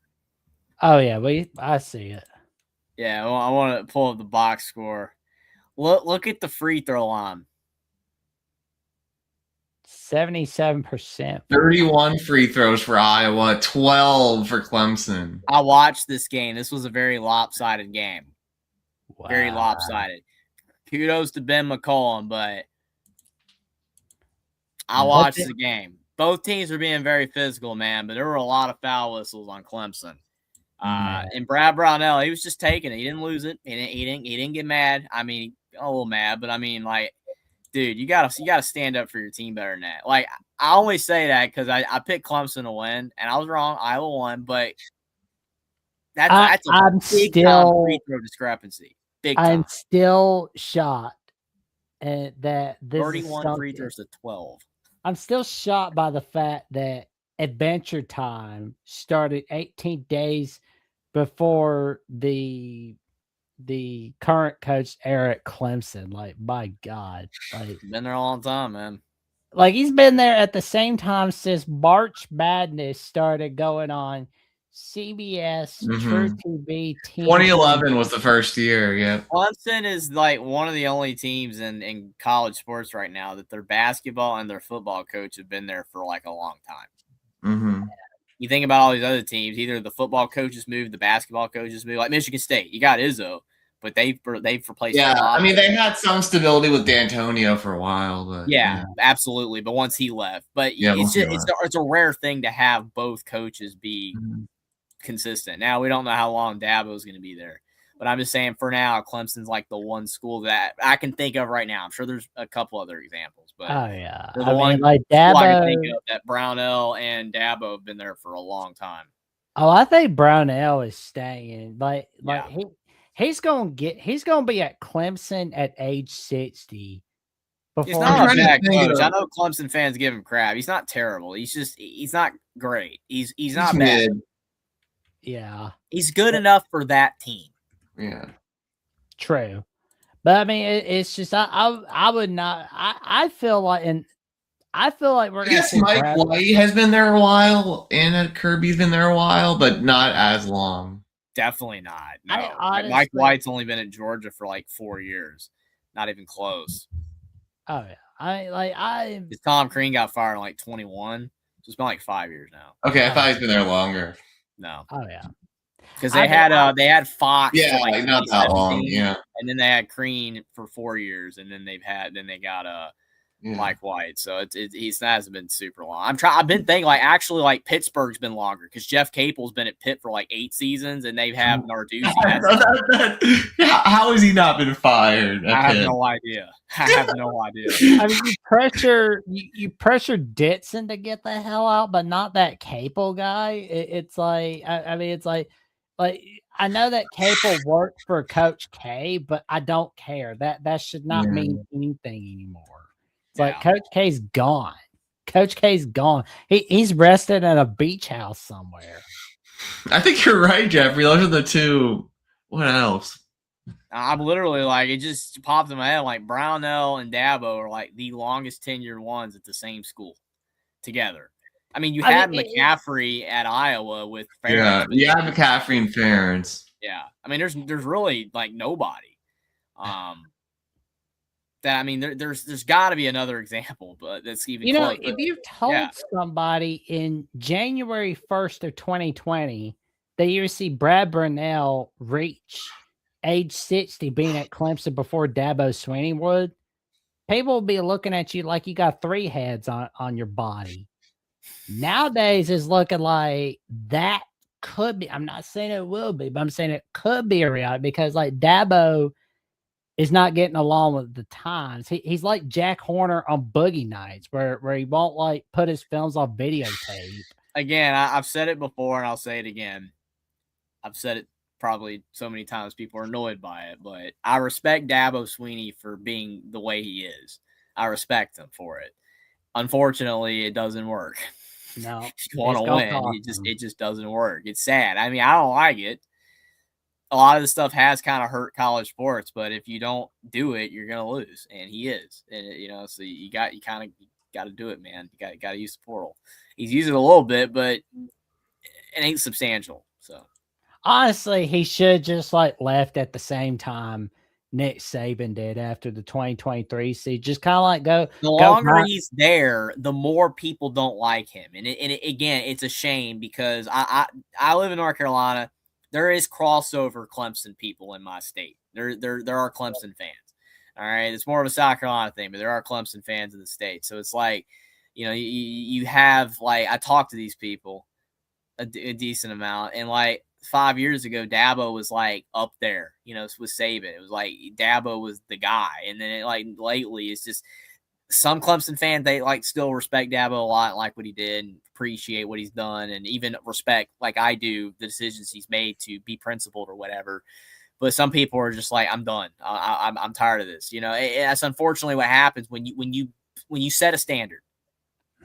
Oh yeah, I see it. Yeah, well, I want to pull up the box score. Look at the free throw line. 77%. 31 free throws for Iowa, 12 for Clemson. I watched this game. This was a very lopsided game. Wow. Very lopsided. Kudos to Ben McCollum, but I watched the game. Both teams were being very physical, man, but there were a lot of foul whistles on Clemson. And Brad Brownell, he was just taking it. He didn't lose it. He didn't get mad. I mean, a little mad, but I mean, like, dude, you gotta stand up for your team better than that. Like, I always say that because I picked Clemson to win, and I was wrong. Iowa won, but that's a big time free throw discrepancy. Big time. I'm still shocked at that. This 31 free throws to 12. I'm still shocked by the fact that Adventure Time started 18 days before the current coach Eric Clemson. Like, my God, Been there a long time, man. like he's been there at the same time since March Madness started going on CBS, True TV, TNT. 2011 was the first year. Yeah. Clemson is like one of the only teams in college sports right now that their basketball and their football coach have been there for like a long time. Mm-hmm. You think about all these other teams, either the football coaches moved, the basketball coaches moved, like Michigan State. You got Izzo, but they've replaced. Yeah, I mean they had some stability with D'Antonio for a while, but yeah, absolutely. But once he left, but Yeah, it's once he just it's a rare thing to have both coaches be consistent. Now we don't know how long Dabo is going to be there, but I'm just saying for now, Clemson's like the one school that I can think of right now. I'm sure there's a couple other examples, but Oh yeah, they're the one like school I can Dabo. think of that Brownell and Dabo have been there for a long time. Oh, I think Brownell is staying. Like Yeah. he's gonna be at Clemson at age 60. He's Before not a trying to bad think coach. of- I know Clemson fans give him crap. He's not terrible. He's not great. He's not He's bad. mid. yeah, He's good enough for that team. Yeah. true. But I mean, it's just I would not. I feel like we're I gonna guess see Mike Brad- White has been there a while, and Kirby's been there a while, but not as long. Definitely not. No, honestly- Mike White's only been at Georgia for like 4 years. Not even close. Oh yeah, Because Tom Crean got fired in like 21. So it's been like 5 years now. Okay, I thought he's been there longer. No, oh yeah. because I they had Fox. Yeah, for like not that long. 2017, Yeah. and then they had Crean for 4 years, and then they got Yeah. Mike White. So he hasn't been super long. I've been thinking like Pittsburgh's been longer because Jeff Capel's been at Pitt for like 8 seasons, and they've had Narduzzi. How has he not been fired? I have Okay. no idea. I have no idea. I mean, you pressure Ditson to get the hell out, but not that Capel guy. It's like I mean, it's like I know that Capel worked for Coach K, but I don't care. That should not Yeah. mean anything anymore. It's like Yeah. Coach K's gone. Coach K's gone. He's rested at a beach house somewhere. I think you're right, Jeffrey. Those are the two. What else? I'm literally like, it just popped in my head. Like Brownell and Dabo are like the longest tenured ones at the same school together. I mean, you I had mean, McCaffrey at Iowa with Yeah, Ferentz, but McCaffrey and Ferentz. yeah. I mean, there's really like nobody. That I mean, there's got to be another example, but that's even close. If you told yeah. somebody in January 1st of 2020 that you would see Brad Burnell reach age 60 being at Clemson before Dabo Swinney would, people will be looking at you like you got 3 heads on your body. Nowadays is looking like that could be. I'm not saying it will be, but I'm saying it could be a reality because like Dabo is not getting along with the times. He's like Jack Horner on Boogie Nights, where he won't like put his films on videotape. Again, I've said it before and I'll say it again. I've said it probably so many times people are annoyed by it, but I respect Dabo Swinney for being the way he is. I respect him for it. Unfortunately, it doesn't work. No, If you want it's to gonna win, cost him. it just doesn't work. It's sad. I mean, I don't like it. A lot of the stuff has kind of hurt college sports, but if you don't do it, you're gonna lose, and he is. And so you got to do it, man. You got to use the portal. He's using it a little bit, but it ain't substantial. So Honestly, he should just like left at the same time Nick Saban did after the 2023 season. Just kind of like the go longer back. he's there, the more people don't like him. And again, it's a shame because I live in North Carolina. There is crossover Clemson people in my state. There are Clemson fans. All right, it's more of a South Carolina thing, but there are Clemson fans in the state. So it's like, you have like I talk to these people a decent amount, and like 5 years ago, Dabo was like up there, with Saban. It was like Dabo was the guy, and then lately it's just some Clemson fans, they like still respect Dabo a lot, and like what he did, and appreciate what he's done, and even respect like I do the decisions he's made to be principled or whatever. But some people are just like, I'm done. I'm tired of this. That's unfortunately what happens when you set a standard.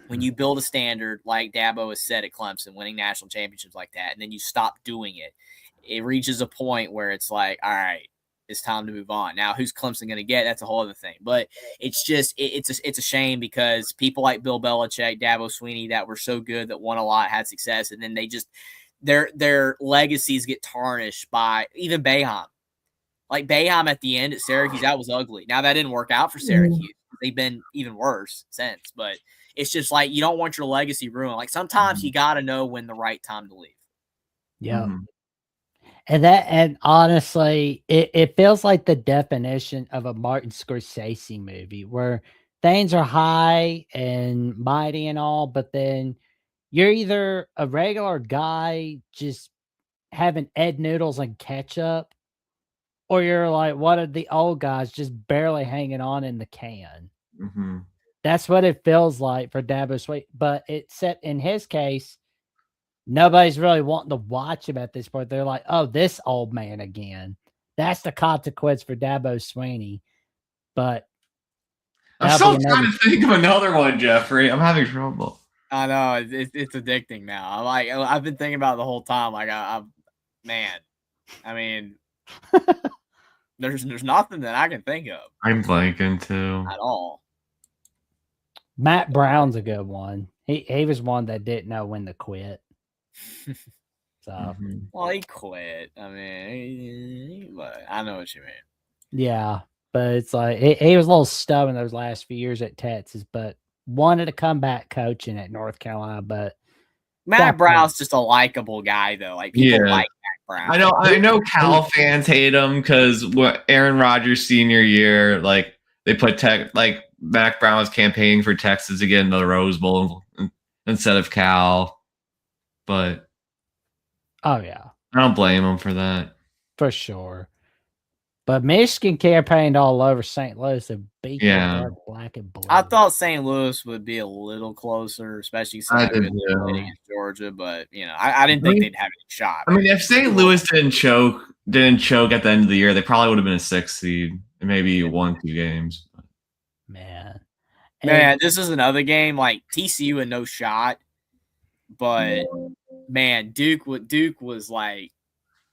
when you build a standard like Dabo has said at Clemson, winning national championships like that, and then you stop doing it, it reaches a point where it's like, all right, it's time to move on. Now, who's Clemson going to get? That's a whole other thing. But it's just it's a shame because people like Bill Belichick, Dabo Swinney, that were so good, that won a lot, had success, and then they just their legacies get tarnished by even Boeheim. Like Boeheim at the end at Syracuse, that was ugly. Now that didn't work out for Syracuse. They've been even worse since. But it's just like you don't want your legacy ruined. Like sometimes you got to know when the right time to leave. Yeah. And honestly, it feels like the definition of a Martin Scorsese movie where things are high and mighty and all, but then you're either a regular guy just having Ed noodles and ketchup, or you're like one of the old guys just barely hanging on in the can. That's what it feels like for Dabo Swinney. But except in his case, nobody's really wanting to watch him at this point. They're like, oh, this old man again. That's the consequence for Dabo Swinney. But I'm still trying to think of another one, Jeffrey. I'm having trouble. I know it's addicting now. I've been thinking about it the whole time. Like man, I mean, there's nothing that I can think of. I'm blanking too at all. Matt Brown's a good one. He was one that didn't know when to quit. So well, he quit. I mean, I know what you mean. Yeah, but it's like he was a little stubborn those last few years at Texas, but wanted to come back coaching at North Carolina. But Matt Brown's just a likable guy, though. Like people like Matt Brown. I know Cal fans hate him because what Aaron Rodgers' senior year, like they put Matt Brown was campaigning for Texas to get into the Rose Bowl instead of Cal. But oh yeah, I don't blame him for that. For sure. But Michigan campaigned all over St. Louis and beat them black and blue. I thought St. Louis would be a little closer, especially since against Georgia. But I didn't think they'd have any shot. I mean, if St. Louis didn't choke at the end of the year, they probably would have been a 6th seed and maybe 1-2 games. Man, this is another game like TCU had no shot. But man, Duke was like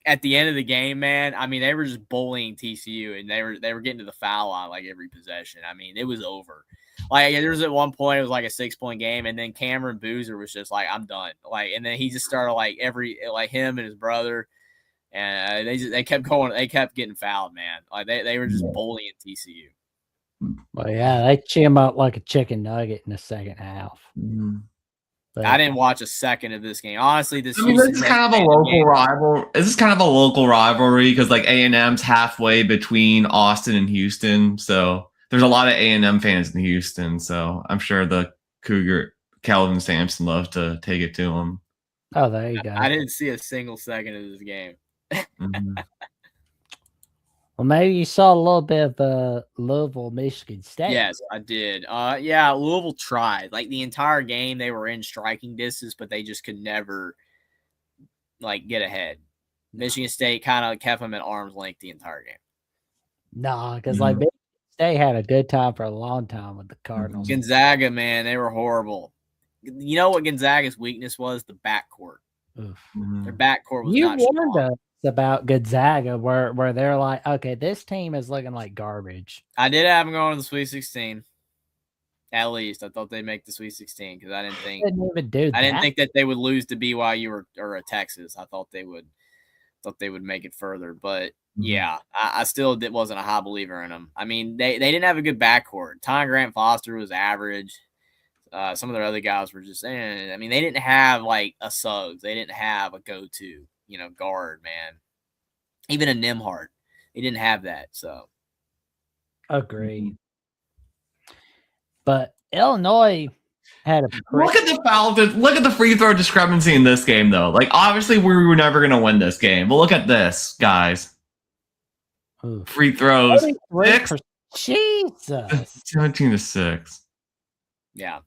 at the end of the game, man. I mean, they were just bullying TCU, and they were getting to the foul line like every possession. I mean, it was over. Like there was at one point it was like a 6-point game, and then Cameron Boozer was just like, "I'm done." Like, and then he just started like him and his brother, and they kept going. They kept getting fouled, man. Like they were just bullying TCU. Well, yeah, they chew him up like a chicken nugget in the second half. But I didn't watch a second of this game. Honestly, this is kind of a local rival. This is kind of a local rivalry because like A&M's halfway between Austin and Houston, so there's a lot of A&M fans in Houston. So I'm sure the Cougar Kelvin Sampson loved to take it to him. Oh, there you go. I didn't see a single second of this game. Well, maybe you saw a little bit of Louisville, Michigan State. Yes, I did. Yeah, Louisville tried. Like the entire game, they were in striking distance, but they just could never get ahead. Michigan State kind of kept them at arm's length the entire game. Nah, because Michigan State had a good time for a long time with the Cardinals. Gonzaga, man, they were horrible. You know what Gonzaga's weakness was? The backcourt. Their backcourt was not strong. You warned us about Gonzaga where they're like, okay, this team is looking like garbage. I did have them going to the Sweet 16. At least I thought they'd make the Sweet 16 because I didn't think that they would lose to BYU or Texas. I thought they would make it further, but yeah, I still wasn't a high believer in them. I mean, they didn't have a good backcourt. Ty Grant Foster was average. Some of their other guys were just I mean, they didn't have like a Suggs. They didn't have a go-to, guard, man. Even a Nimhart. They didn't have that, so. Agreed. But Illinois had a look at the foul. Look at the free throw discrepancy in this game, though. Like, obviously, we were never going to win this game. But look at this, guys. Ooh. Free throws. 6. Jesus. 17-6. Yeah.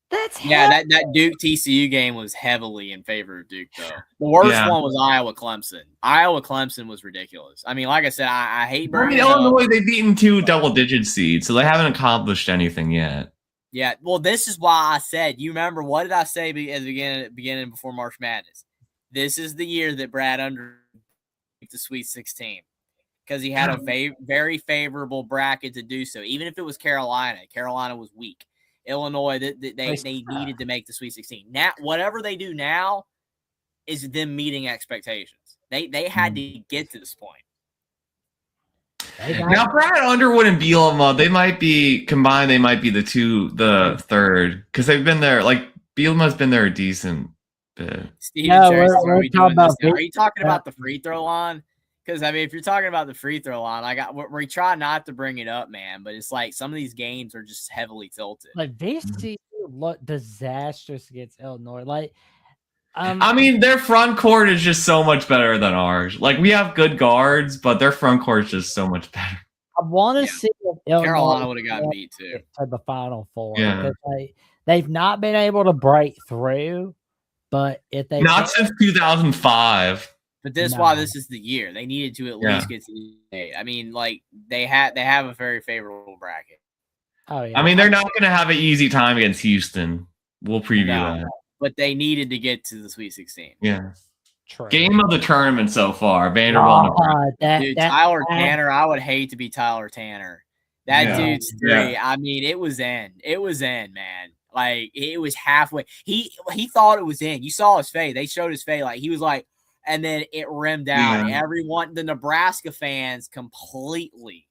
That's that Duke TCU game was heavily in favor of Duke, though. The worst one was Iowa Clemson. Iowa Clemson was ridiculous. I mean, like I said, I hate bringing Illinois. They've beaten 2 double-digit seeds, so they haven't accomplished anything yet. Yeah, well, this is why I said, you remember, what did I say at the beginning before March Madness? This is the year that Brad Under the Sweet 16 because he had a very favorable bracket to do so. Even if it was Carolina was weak. Illinois, they needed to make the Sweet 16. Now, whatever they do now is them meeting expectations. They had to get to this point. Now, Brad Underwood and Bielema, they might be combined. They might be the third because they've been there. Like Bielema's been there a decent bit. We're talking about. Are you talking about the free throw line? Because I mean, if you're talking about the free throw line, we try not to bring it up, man. But it's like some of these games are just heavily tilted. Like VCU looked disastrous against Illinois. Like. I mean, their front court is just so much better than ours. Like, we have good guards, but their front court is just so much better. I want to see if Carolina would have gotten beat too to the Final Four. Yeah. Because they've not been able to break through, but if they not since 2005. But this is why this is the year they needed to at least get to the 8. I mean, like they have a very favorable bracket. Oh yeah. I mean, they're not going to have an easy time against Houston. We'll preview that. But they needed to get to the Sweet 16. Yeah. True. Game of the tournament so far, Vanderbilt. Tyler Tanner, I would hate to be Tyler Tanner. That dude's 3. Yeah. I mean, it was in. It was in, man. Like, it was halfway. He thought it was in. You saw his face. They showed his face. Like, he was like, and then it rimmed out. Yeah. Everyone, the Nebraska fans completely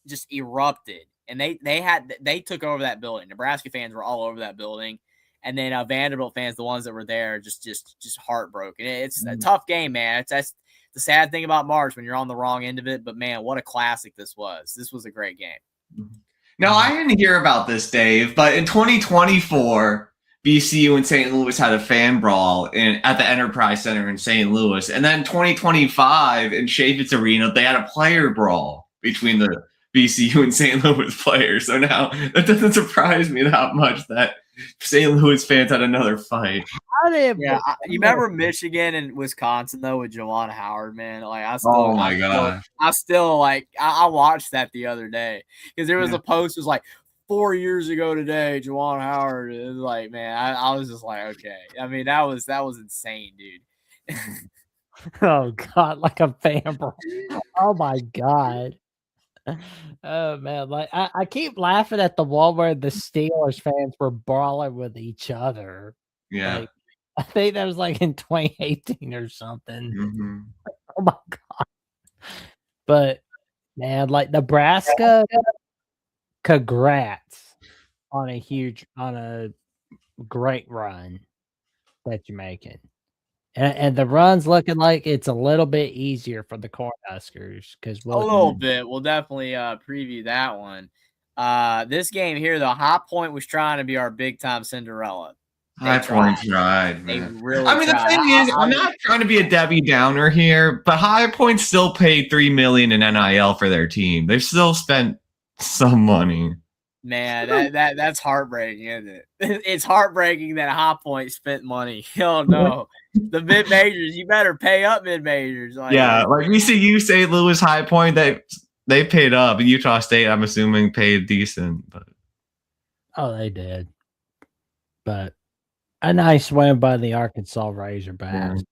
just erupted. And they took over that building. Nebraska fans were all over that building. And then Vanderbilt fans, the ones that were there, just heartbroken. It's a tough game, man. That's the sad thing about March when you're on the wrong end of it. But, man, what a classic this was. This was a great game. Now, I didn't hear about this, Dave, but in 2024, VCU and St. Louis had a fan brawl at the Enterprise Center in St. Louis. And then 2025 in Chaffetz Arena, they had a player brawl between the VCU and St. Louis players. So now that doesn't surprise me that much that St. Louis fans had another fight. You remember Michigan and Wisconsin though with Juwan Howard, man? Like I watched that the other day because there was a post. It was like 4 years ago today, Juwan Howard. It was like, man, I was just like, okay. I mean, that was insane, dude. Oh God, like a fan brawl. Oh my God. Oh man, like I keep laughing at the one where the Steelers fans were brawling with each other. Yeah, like, I think that was like in 2018 or something. Mm-hmm. Oh my God! But man, like Nebraska, congrats on a great run that you're making. And the run's looking like it's a little bit easier for the Cornhuskers because a little bit. We'll definitely preview that one. This game here, though, High Point was trying to be our big time Cinderella. High Point tried. They really. I mean, the thing is, I'm not trying to be a Debbie Downer here, but High Point still paid $3 million in NIL for their team. They've still spent some money. Man, that's heartbreaking, isn't it? It's heartbreaking that High Point spent money. Oh no. The mid majors, you better pay up mid majors. Like VCU, St. Louis, High Point, they paid up. And Utah State, I'm assuming, paid decent. But they did. But a nice win by the Arkansas Razorbacks.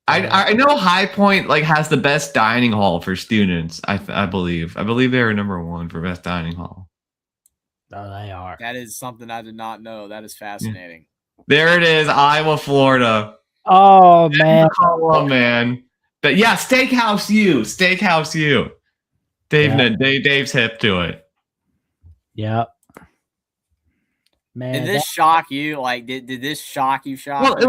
Yeah. I know High Point has the best dining hall for students. I believe they are number 1 for best dining hall. Oh, they are. That is something I did not know. That is fascinating. There it is, Iowa, Florida. Oh man, man. But yeah, Steakhouse U. Dave's hip to it. Yep. Man, did this shock you? Like, did this shock you? Well, it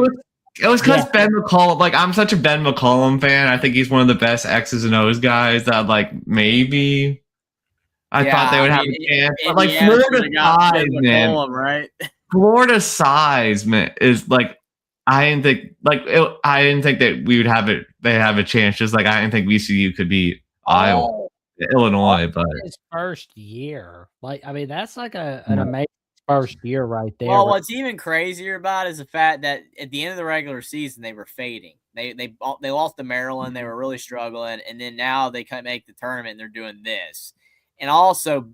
was because Ben McCollum. Like, I'm such a Ben McCollum fan. I think he's one of the best X's and O's guys. That maybe. I thought they would have a chance. But Florida size, man. Right? Florida size, man, is I didn't think that we would have it. They have a chance. Just I didn't think VCU could beat Iowa, Illinois. But his first year, that's an amazing first year right there. Well, what's even crazier about it is the fact that at the end of the regular season they were fading. They lost to Maryland. They were really struggling, and then now they can't make the tournament. And they're doing this. And also,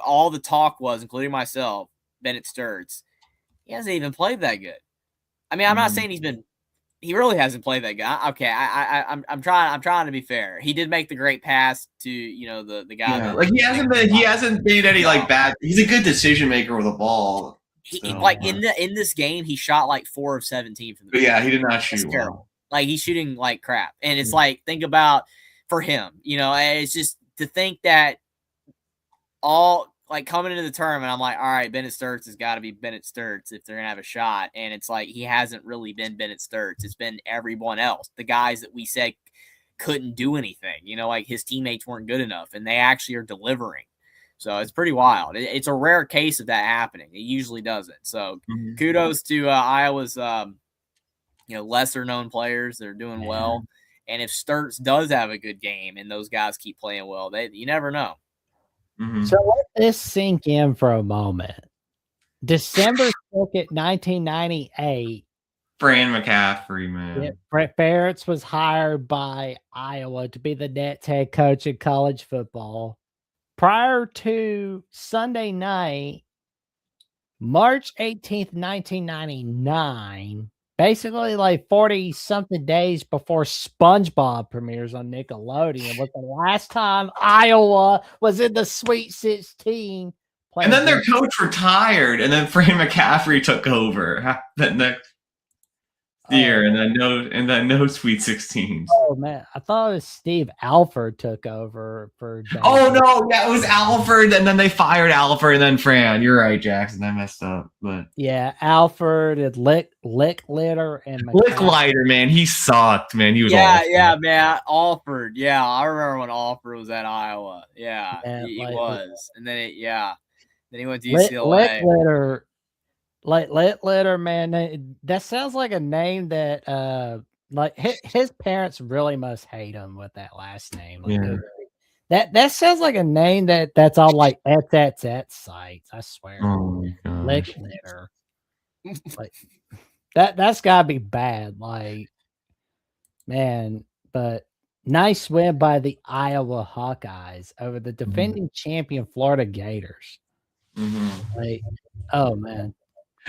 all the talk was, including myself, Bennett Sturts, he hasn't even played that good. I mean, I'm not saying he really hasn't played that good. Okay, I'm trying to be fair. He did make the great pass to the guy. Yeah, like he hasn't made any like bad. He's a good decision maker with the ball. Like in this game, he shot like 4 of 17 from the field. Yeah, he did not shoot well. Like he's shooting like crap, and it's like think about for him. It's just to think that all like coming into the tournament, I'm like, all right, Bennett Sturts has got to be Bennett Sturts if they're gonna have a shot, and it's like he hasn't really been Bennett Sturts. It's been everyone else, the guys that we said couldn't do anything. Like his teammates weren't good enough, and they actually are delivering. So it's pretty wild. It's a rare case of that happening. It usually doesn't. So kudos to Iowa's, lesser known players. They're doing well. And if Sturts does have a good game and those guys keep playing well, you never know. So let this sink in for a moment. December 2nd, 1998. Fran McCaffery, man. Brett Barretts was hired by Iowa to be the Nets head coach in college football. Prior to Sunday night, March 18th, 1999, basically like 40-something days before SpongeBob premieres on Nickelodeon, was the last time Iowa was in the Sweet 16. And then their coach retired, and then Fran McCaffery took over that next year, and then no Sweet 16s. Oh man, I thought it was Steve Alford took over for. Oh no, yeah, it was Alford, and then they fired Alford, and then Fran. You're right, Jackson. I messed up, but yeah, Alford and Licklider and Licklider, man, he sucked, man. He was man, Alford. Yeah, I remember when Alford was at Iowa. Yeah, he was, and then then he went to UCLA. Licklider, man, that sounds like a name that like his parents really must hate him with that last name. Like, that sounds like a name that's all like XXX sites. I swear. Oh my gosh. Licklider. Like that's gotta be bad. Like, man, but nice win by the Iowa Hawkeyes over the defending champion Florida Gators. Like, oh man.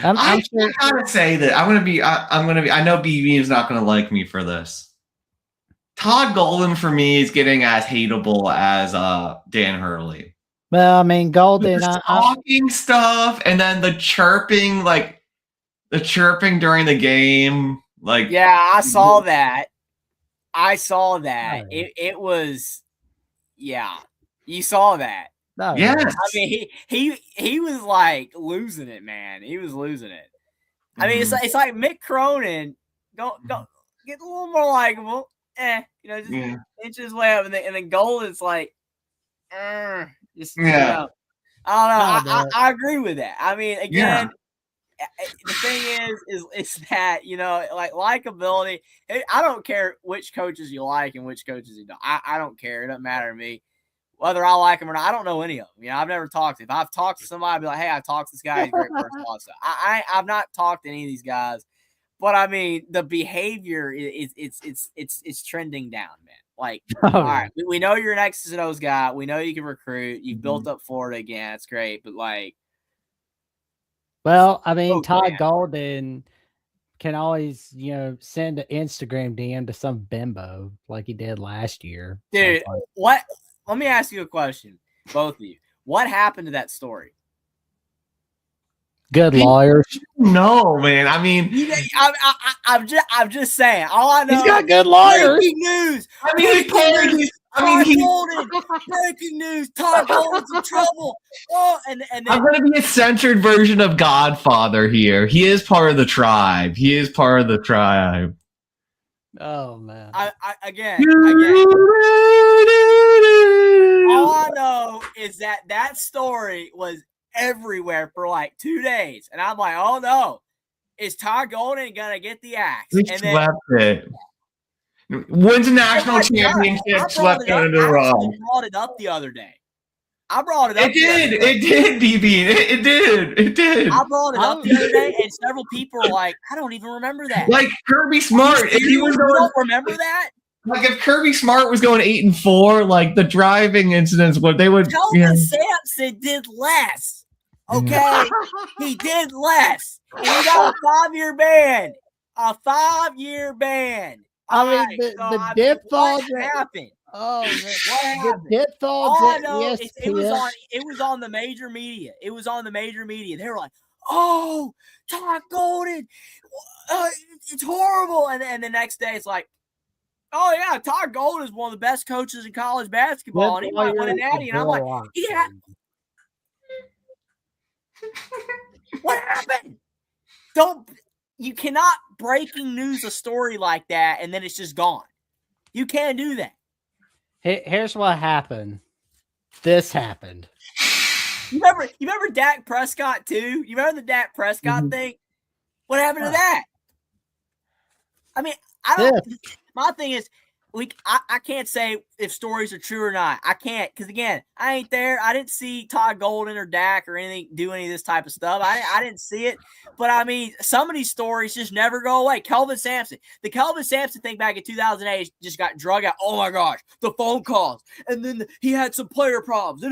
I gotta say that I'm gonna be. I know BB is not gonna like me for this. Todd Golden for me is getting as hateable as Dan Hurley. Well, I mean, Golden talking stuff, and then the chirping during the game. Like, yeah, I saw that. It was, yeah, you saw that. No, yes. I mean, he was like losing it, man. He was losing it. I mean, it's like Mick Cronin. Go get a little more likable. Just inch his way up, and then Golden's like, I don't know. I agree with that. I mean, again, the thing is that like likability. I don't care which coaches you like and which coaches you don't. I don't care. It doesn't matter to me. Whether I like him or not, I don't know any of them. I've never talked to him. If I've talked to somebody, I'd be like, hey, I talked to this guy. He's a great person. Also, I've not talked to any of these guys, but I mean, the behavior it's trending down, man. Like, all right, we know you're an X's and O's guy. We know you can recruit. You've built up Florida again. It's great, but like, well, I mean, Todd Golden can always, send an Instagram DM to some bimbo like he did last year. Dude, what? Let me ask you a question, both of you. What happened to that story? Good lawyers. No, man. I mean, I'm just saying. All I know, he's got good lawyers. Breaking news. I mean, breaking news. Todd Golden's in trouble. Oh, and then, I'm going to be a censored version of Godfather here. He is part of the tribe. Oh man! Again. All I know is that story was everywhere for like 2 days, and I'm like, oh no, is Todd Golden gonna get the axe? He swept it. Wins a national championship, swept it under the rug. I brought it up the other day. I brought it up. It did, BB. It did. I brought it up the other day, and several people were like, I don't even remember that. Like Kirby Smart. You don't remember that? Like if Kirby Smart was going 8-4, like the driving incidents, what they would. Kelvin Sampson did less. Okay, he did less, and he got a 5-year ban. A 5-year ban. I mean, the dip what happened? Oh, man. What happened? The dip All I know yes, is it was on the major media. It was on the major media. They were like, "Oh, Todd Golden, it's horrible," and the next day it's like, "Oh yeah, Todd Golden is one of the best coaches in college basketball, and he might win a natty." And I'm like, "Yeah, what happened?" You cannot breaking news a story like that and then it's just gone. You can't do that. Here's what happened. This happened. You remember Dak Prescott too? You remember the Dak Prescott thing? What happened to that? I mean, my thing is, I can't say if stories are true or not. I can't, because again, I ain't there. I didn't see Todd Golden or Dak or anything do any of this type of stuff. I didn't see it. But I mean, some of these stories just never go away. Kelvin Sampson. The Kelvin Sampson thing back in 2008 just got drug out. Oh my gosh, the phone calls. And then he had some player problems.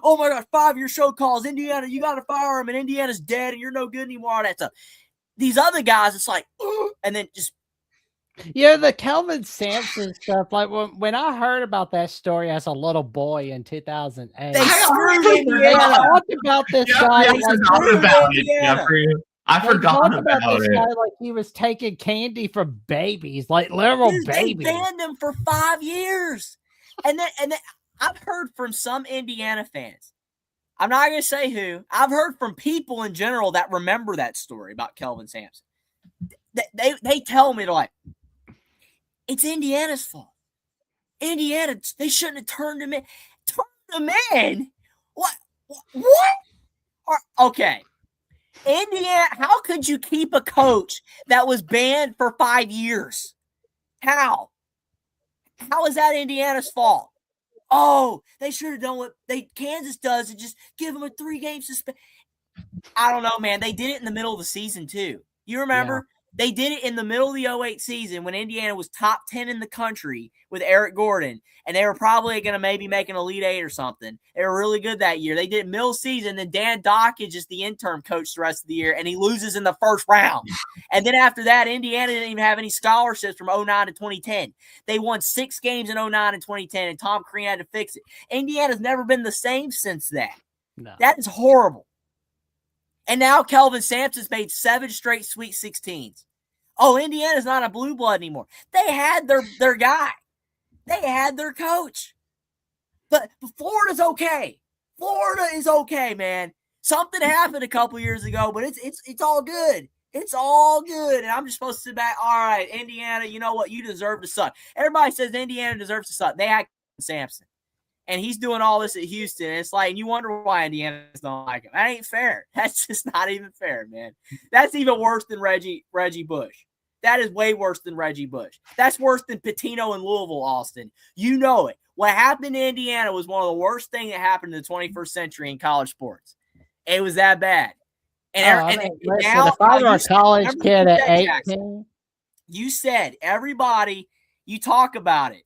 Oh my gosh, 5-year show calls. Indiana, you got to fire him, and Indiana's dead, and you're no good anymore. All that stuff. These other guys, it's like, and then just. Yeah, the Kelvin Sampson stuff. Like when I heard about that story as a little boy in 2008, they screwed Indiana. I talked about this guy. I forgot about this guy like he was taking candy from babies, like literal babies. They banned him for 5 years, and then I've heard from some Indiana fans. I'm not going to say who. I've heard from people in general that remember that story about Kelvin Sampson. They tell me, they're like, it's Indiana's fault. Indiana, they shouldn't have turned him in. Turned him in? What? Okay. Indiana, how could you keep a coach that was banned for 5 years? How? How is that Indiana's fault? Oh, they should have done what Kansas does and just give him a 3-game suspension. I don't know, man. They did it in the middle of the season, too. You remember? Yeah. They did it in the middle of the 2008 season when Indiana was top 10 in the country with Eric Gordon, and they were probably going to maybe make an Elite 8 or something. They were really good that year. They did it middle season, then Dan Dockage is the interim coach the rest of the year, and he loses in the first round. And then after that, Indiana didn't even have any scholarships from 2009 to 2010. They won 6 games in 2009 and 2010, and Tom Crean had to fix it. Indiana's never been the same since that. No. That is horrible. And now Kelvin Sampson's made 7 straight Sweet 16s. Oh, Indiana's not a blue blood anymore. They had their guy. They had their coach. But Florida's okay. Florida is okay, man. Something happened a couple years ago, but it's all good. It's all good. And I'm just supposed to sit back. All right, Indiana, you know what? You deserve to suck. Everybody says Indiana deserves to suck. They had Sampson. And he's doing all this at Houston. And it's like, and you wonder why Indiana's don't like him. That ain't fair. That's just not even fair, man. That's even worse than Reggie Bush. That is way worse than Reggie Bush. That's worse than Pitino in Louisville, Austin. You know it. What happened to Indiana was one of the worst things that happened in the 21st century in college sports. It was that bad. And now, if I were a college kid at 18, you said everybody, you talk about it.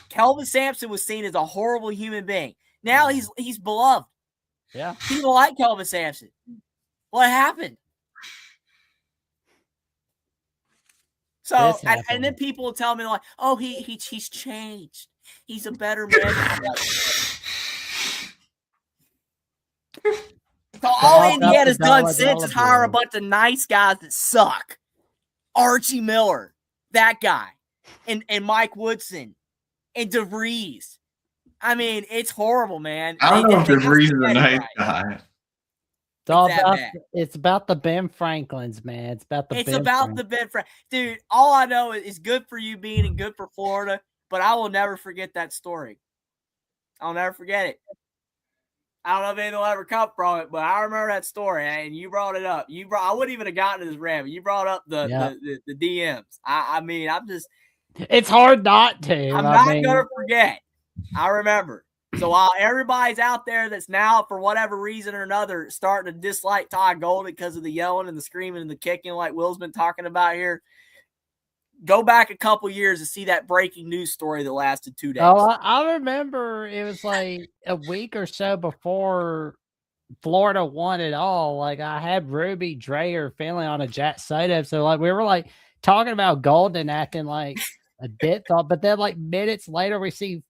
Kelvin Sampson was seen as a horrible human being. Now he's beloved. Yeah. People like Kelvin Sampson. What happened? So and then people will tell me like, oh, he's changed. He's a better man. So all Indiana's done since is hire a bunch of nice guys that suck. Archie Miller, that guy, and Mike Woodson. And DeVries. I mean, it's horrible, man. I don't know if DeVries is a nice guy. It's about the Ben Franklins, man. It's about the Ben Franklin. Dude, all I know is good for you being and good for Florida, but I will never forget that story. I'll never forget it. I don't know if anything will ever come from it, but I remember that story, and you brought it up. I wouldn't even have gotten to this rant, but you brought up the DMs. I mean, I'm just – it's hard not to. I'm not going to forget. I remember. So while everybody's out there that's now, for whatever reason or another, starting to dislike Todd Golden because of the yelling and the screaming and the kicking like Will's been talking about here, Go back a couple years to see that breaking news story that lasted 2 days. Oh, I remember it was like a week or so before Florida won it all. Like I had Ruby, Dreyer, Finley on a Jet Soto. So like we were like talking about Golden acting like a bit thought, but then like minutes later we see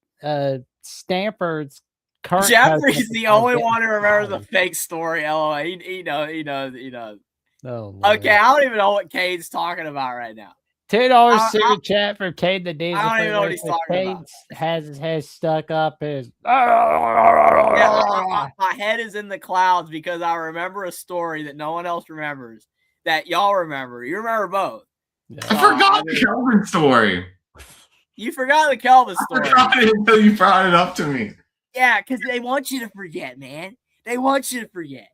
Stanford's current Jeffrey's the only one who remembers the fake story. LOL. He knows. Oh, okay, I don't even know what Cade's talking about right now. $2 super chat for Cade the Diesel. I don't even know what he's talking Cade about. Has his head stuck up his. Yeah, my head is in the clouds because I remember a story that no one else remembers that y'all remember. You remember both. Yeah. I forgot the Kelvin story. You forgot the Kelvin story. I forgot it until you brought it up to me. Yeah, because they want you to forget, man. They want you to forget.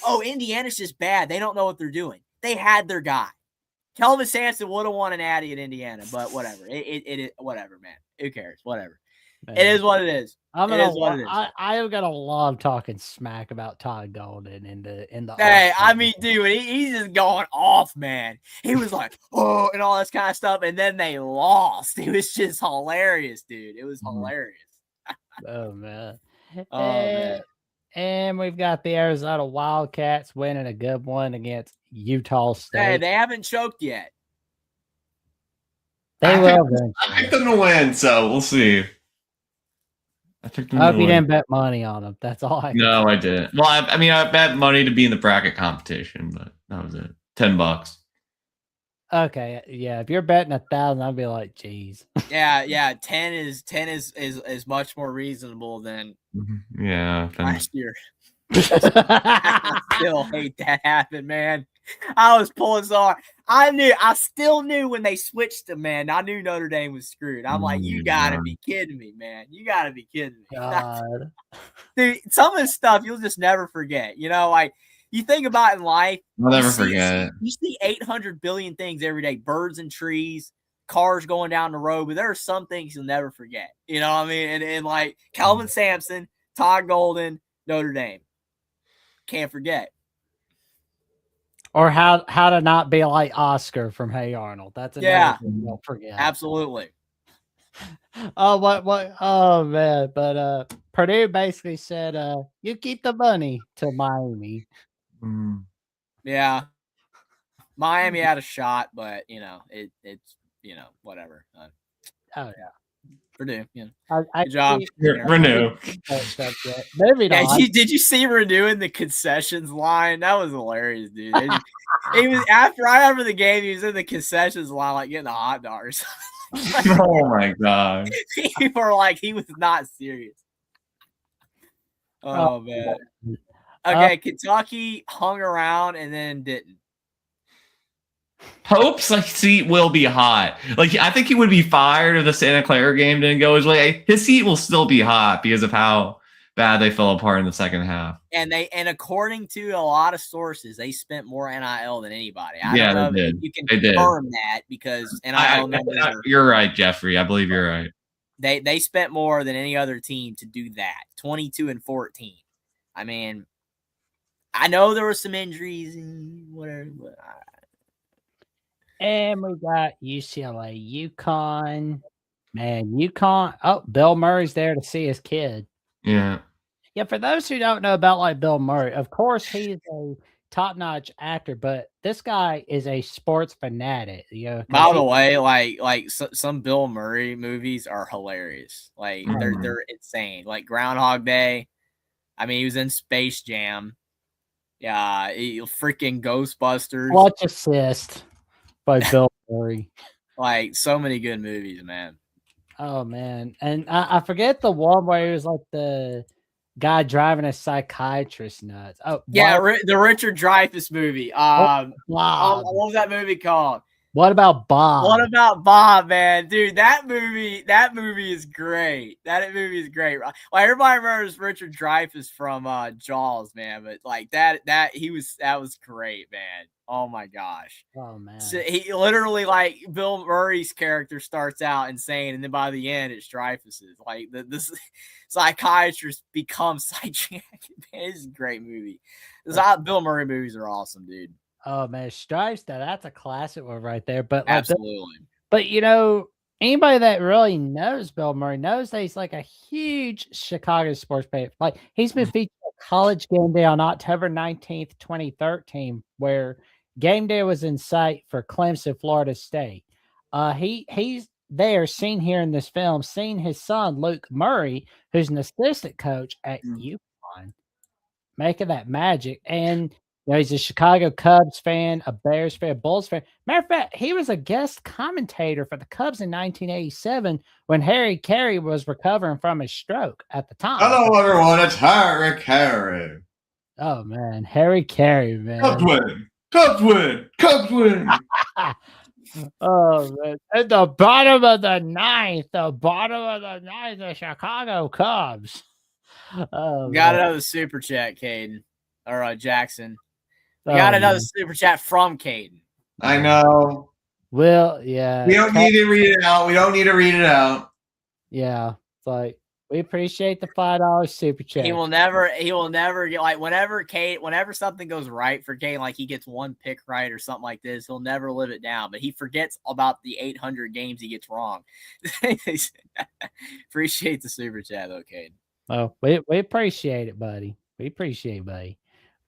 Oh, Indiana's just bad. They don't know what they're doing. They had their guy. Kelvin Sampson would have won an Addy at Indiana, but whatever. It whatever, man. Who cares? Whatever. Man. It is what it is. I am gonna love talking smack about Todd Golden in the. Hey, I mean, dude, he's just going off, man. He was like, oh, and all this kind of stuff, and then they lost. It was just hilarious, dude. It was hilarious. Oh man. Oh man. And we've got the Arizona Wildcats winning a good one against Utah State. Hey, they haven't choked yet. They will. I picked them to win, so we'll see. I hope you didn't bet money on them. That's all I. No, I didn't. Well, I mean, I bet money to be in the bracket competition, but that was it. $10. Okay, yeah. If you're betting 1,000, I'd be like, geez. Yeah. 10 is much more reasonable than last year. I still hate that happened, man. I was pulling so hard. I still knew when they switched them, man. I knew Notre Dame was screwed. I'm like, you gotta be kidding me, man. You gotta be kidding me. God. Dude, some of this stuff you'll just never forget. You know, like you think about in life. I'll never forget it. You see 800 billion things every day, birds and trees, cars going down the road, but there are some things you'll never forget. You know what I mean? And like Kelvin Sampson, Todd Golden, Notre Dame. Can't forget. Or how to not be like Oscar from Hey Arnold. That's another thing don't forget. Absolutely. Oh, what? Oh man! But Purdue basically said, "You keep the money to Miami." Yeah, Miami had a shot, but it's whatever. Oh yeah. Purdue, good job. Renew. Maybe not. Did you see Renew in the concessions line? That was hilarious, dude. He was right after the game. He was in the concessions line, like getting a hot dog or something. Oh my god! People were like, he was not serious. Oh man. Okay, Kentucky hung around and then didn't. Hope's seat will be hot. Like I think he would be fired if the Santa Clara game didn't go his way. His seat will still be hot because of how bad they fell apart in the second half. And according to a lot of sources, they spent more NIL than anybody. I don't know if you can confirm that because NIL numbers. You're right, Jeffrey. I believe you're right. They spent more than any other team to do that. 22-14. I mean, I know there were some injuries and whatever, but. And we got UCLA, UConn. Man, UConn. Oh, Bill Murray's there to see his kid. Yeah. Yeah, for those who don't know about Bill Murray, of course he's a top-notch actor, but this guy is a sports fanatic. By the way, like some Bill Murray movies are hilarious. Like they're insane. Like Groundhog Day. I mean, he was in Space Jam. Yeah, freaking Ghostbusters. Watch Assist by Bill Murray. Like so many good movies, man. Oh man, and I forget the one where he was like the guy driving a psychiatrist nuts. Oh yeah, the Richard Dreyfuss movie. Wow. What was that movie called? What about Bob? What about Bob, man? Dude, that movie is great. That movie is great. Well, everybody remembers Richard Dreyfuss from Jaws, man, but like that was great, man. Oh my gosh. Oh man. So he literally, like, Bill Murray's character starts out insane, and then by the end it's Dreyfuss's. Like this psychiatrist becomes psychiatric. Man, it's a great movie. Bill Murray movies are awesome, dude. Oh man, Stripes, that's a classic one right there. But absolutely. But anybody that really knows Bill Murray knows that he's like a huge Chicago sports fan. Like he's been featured at College Game Day on October 19th, 2013, where game day was in sight for Clemson, Florida State. He's there, seen here in this film, seen his son Luke Murray, who's an assistant coach at UConn, making that magic. And he's a Chicago Cubs fan, a Bears fan, Bulls fan. Matter of fact, he was a guest commentator for the Cubs in 1987 when Harry Carey was recovering from his stroke at the time. Hello, everyone. It's Harry Carey. Oh, man. Harry Carey, man. Cubs win. Cubs win. Cubs win. Oh, man. At the bottom of the ninth, the Chicago Cubs. Oh, Got man. another super chat, Caden. Or Jackson. We got another super chat from Caden. I know. Well, yeah. We don't need to read it out. We don't need to read it out. Yeah. It's like, we appreciate the $5 super chat. He will never get like whenever something goes right for Kate, like he gets one pick right or something like this, he'll never live it down. But he forgets about the 800 games he gets wrong. Appreciate the super chat though, Kate. Oh, we appreciate it, buddy. We appreciate it, buddy.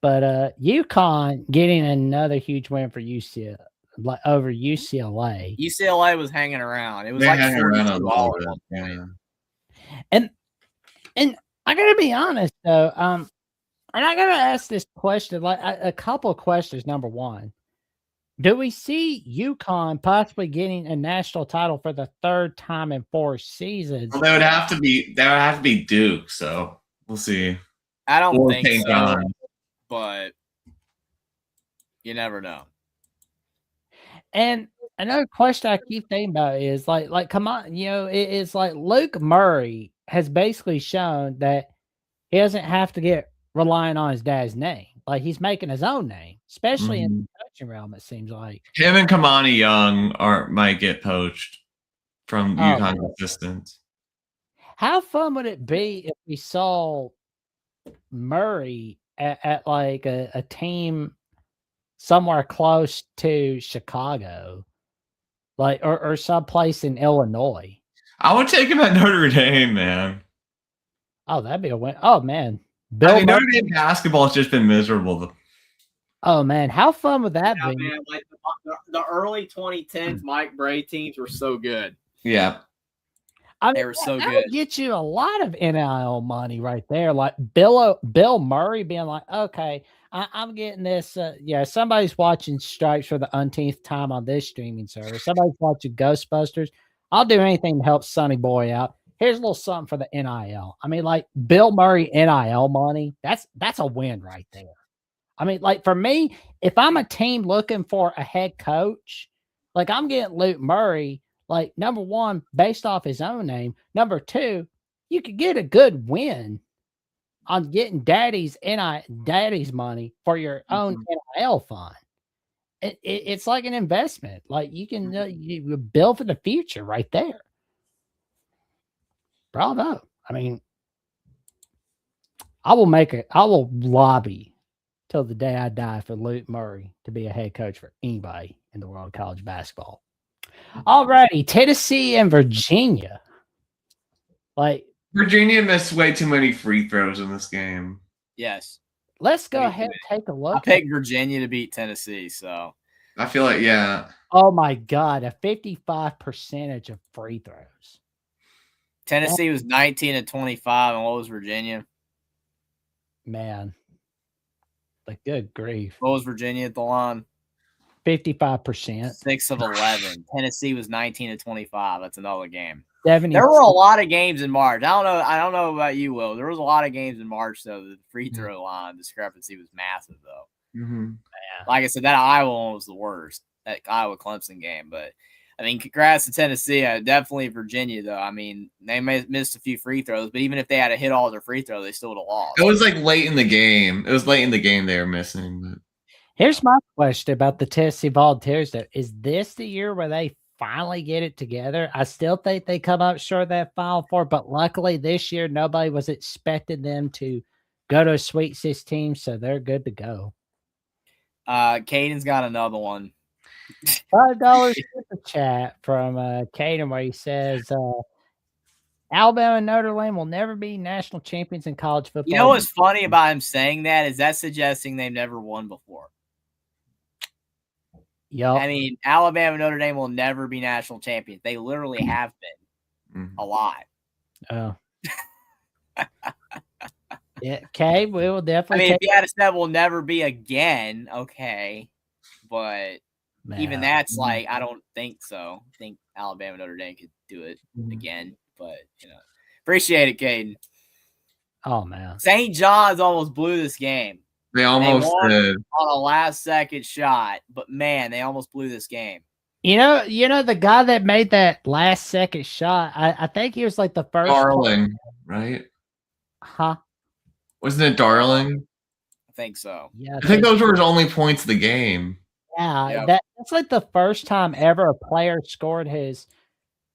But UConn getting another huge win for UCLA over UCLA. UCLA was hanging around. It was They like hang around a little 42 bit. at one Yeah. point. And I gotta be honest though, and I gotta ask this question, like a couple of questions. Number one, do we see UConn possibly getting a national title for the third time in 4 seasons? Well, that would have to be Duke. So we'll see. I don't Or think St. so, John's. but you never know. And another question I keep thinking about is like, come on, it's like Luke Murray has basically shown that he doesn't have to get relying on his dad's name. Like he's making his own name, especially in the coaching realm. It seems like Him and Kamani Young might get poached from UConn man. assistants. How fun would it be if we saw Murray at like a team somewhere close to Chicago, like or someplace in Illinois? I would take him at Notre Dame, man. Oh, that'd be a win. Oh man, Notre Dame basketball has just been miserable. Oh man, how fun would that be? Man, like the early 2010s Mike Bray teams were so good. Yeah. I mean, They were so that good. would get you a lot of NIL money right there. Like Bill Murray being like, okay, I'm getting this. Somebody's watching Stripes for the umpteenth time on this streaming service. Somebody's watching Ghostbusters. I'll do anything to help Sonny Boy out. Here's a little something for the NIL. I mean, like Bill Murray NIL money. That's a win right there. I mean, like for me, if I'm a team looking for a head coach, like I'm getting Luke Murray. Like number one, based off his own name. Number two, you could get a good win on getting daddy's money for your own NIL fund. It's like an investment. Like you can you build for the future right there. Bravo. I mean, I will lobby till the day I die for Luke Murray to be a head coach for anybody in the world of college basketball. Alrighty, Tennessee and Virginia. Like Virginia missed way too many free throws in this game. Yes. let's go ahead and take a look. I picked Virginia to beat Tennessee, so I feel like, yeah. Oh my God, a 55% of free throws. Tennessee was 19 to 25, and what was Virginia? Man, like good grief. What was Virginia at the line? 55%. 6 of 11. Tennessee was 19 to 25. That's another game. 70. There were a lot of games in March. I don't know about you, Will. There was a lot of games in March, though. The free throw line discrepancy was massive, though. Mm-hmm. Like I said, that Iowa one was the worst. That Iowa Clemson game, but I mean, congrats to Tennessee. Definitely Virginia, though. I mean, they missed a few free throws, but even if they had to hit all their free throws, they still would have lost. It was like late in the game. It was late in the game they were missing. But Here's my question about the Tennessee Volunteers, though. Is this the year where they finally get it together? I still think they come up short of that Final Four, but luckily this year nobody was expecting them to go to a Sweet 16, so they're good to go. Caden's got another one. $5 super chat from Caden where he says Alabama and Notre Dame will never be national champions in college football. You know what's funny about him saying that is that suggesting they've never won before. Yep. I mean, Alabama and Notre Dame will never be national champions. They literally have been a lot. Oh. Yeah, okay, we will definitely. I mean, if you had said we'll never be again, okay, but even that's like I don't think so. I think Alabama and Notre Dame could do it again, but appreciate it, Caden. Oh man, St. John's almost blew this game. They almost did on a last-second shot, but man, they almost blew this game. You know the guy that made that last-second shot. I think he was like the first. Darling, right? Huh? Wasn't it Darling? I think so. Yeah, I think those were his only points of the game. Yeah, that's like the first time ever a player scored his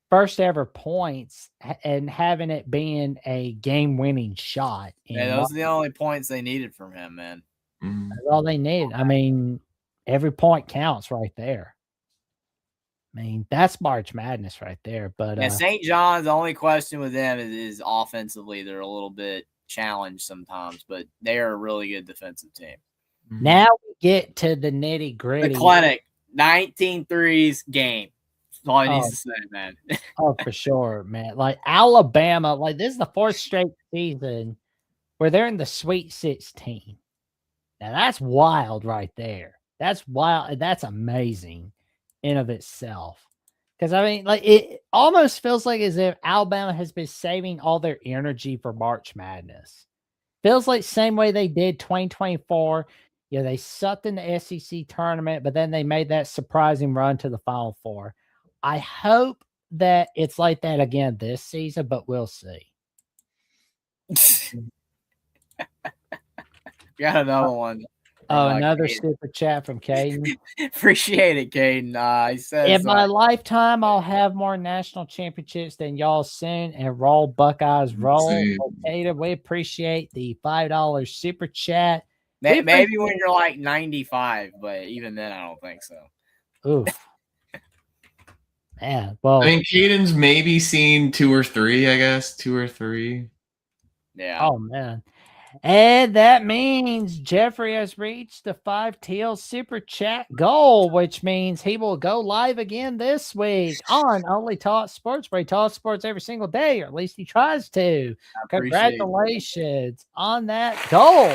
first ever points and having it being a game-winning shot. Yeah, those are the only points they needed from him, man. That's all they need. I mean, every point counts right there. I mean, that's March Madness right there. But St. John's, the only question with them is offensively, they're a little bit challenged sometimes, but they are a really good defensive team. Now we get to the nitty gritty. The clinic, 19 threes game. That's all I need to say, man. Oh, for sure, man. Like Alabama, like this is the fourth straight season where they're in the Sweet 16. Now that's wild right there. That's wild. That's amazing in of itself. Because I mean, like it almost feels like as if Alabama has been saving all their energy for March Madness. Feels like same way they did 2024. Yeah, they sucked in the SEC tournament, but then they made that surprising run to the Final Four. I hope that it's like that again this season, but we'll see. Got another one. Oh, another super chat from Caden. Appreciate it, Caden. He says, in my lifetime, I'll have more national championships than y'all soon, and roll Buckeyes roll. Caden, we appreciate the $5 super chat. Maybe when you're like 95, but even then, I don't think so. Oof. Man, well, I mean, Caden's maybe seen 2 or 3, I guess. 2 or 3. Yeah. Oh, man. And that means Jeffrey has reached the 5 TL super chat goal, which means he will go live again this week on Only Taught Sports, where he talks sports every single day, or at least he tries to. Congratulations on that goal.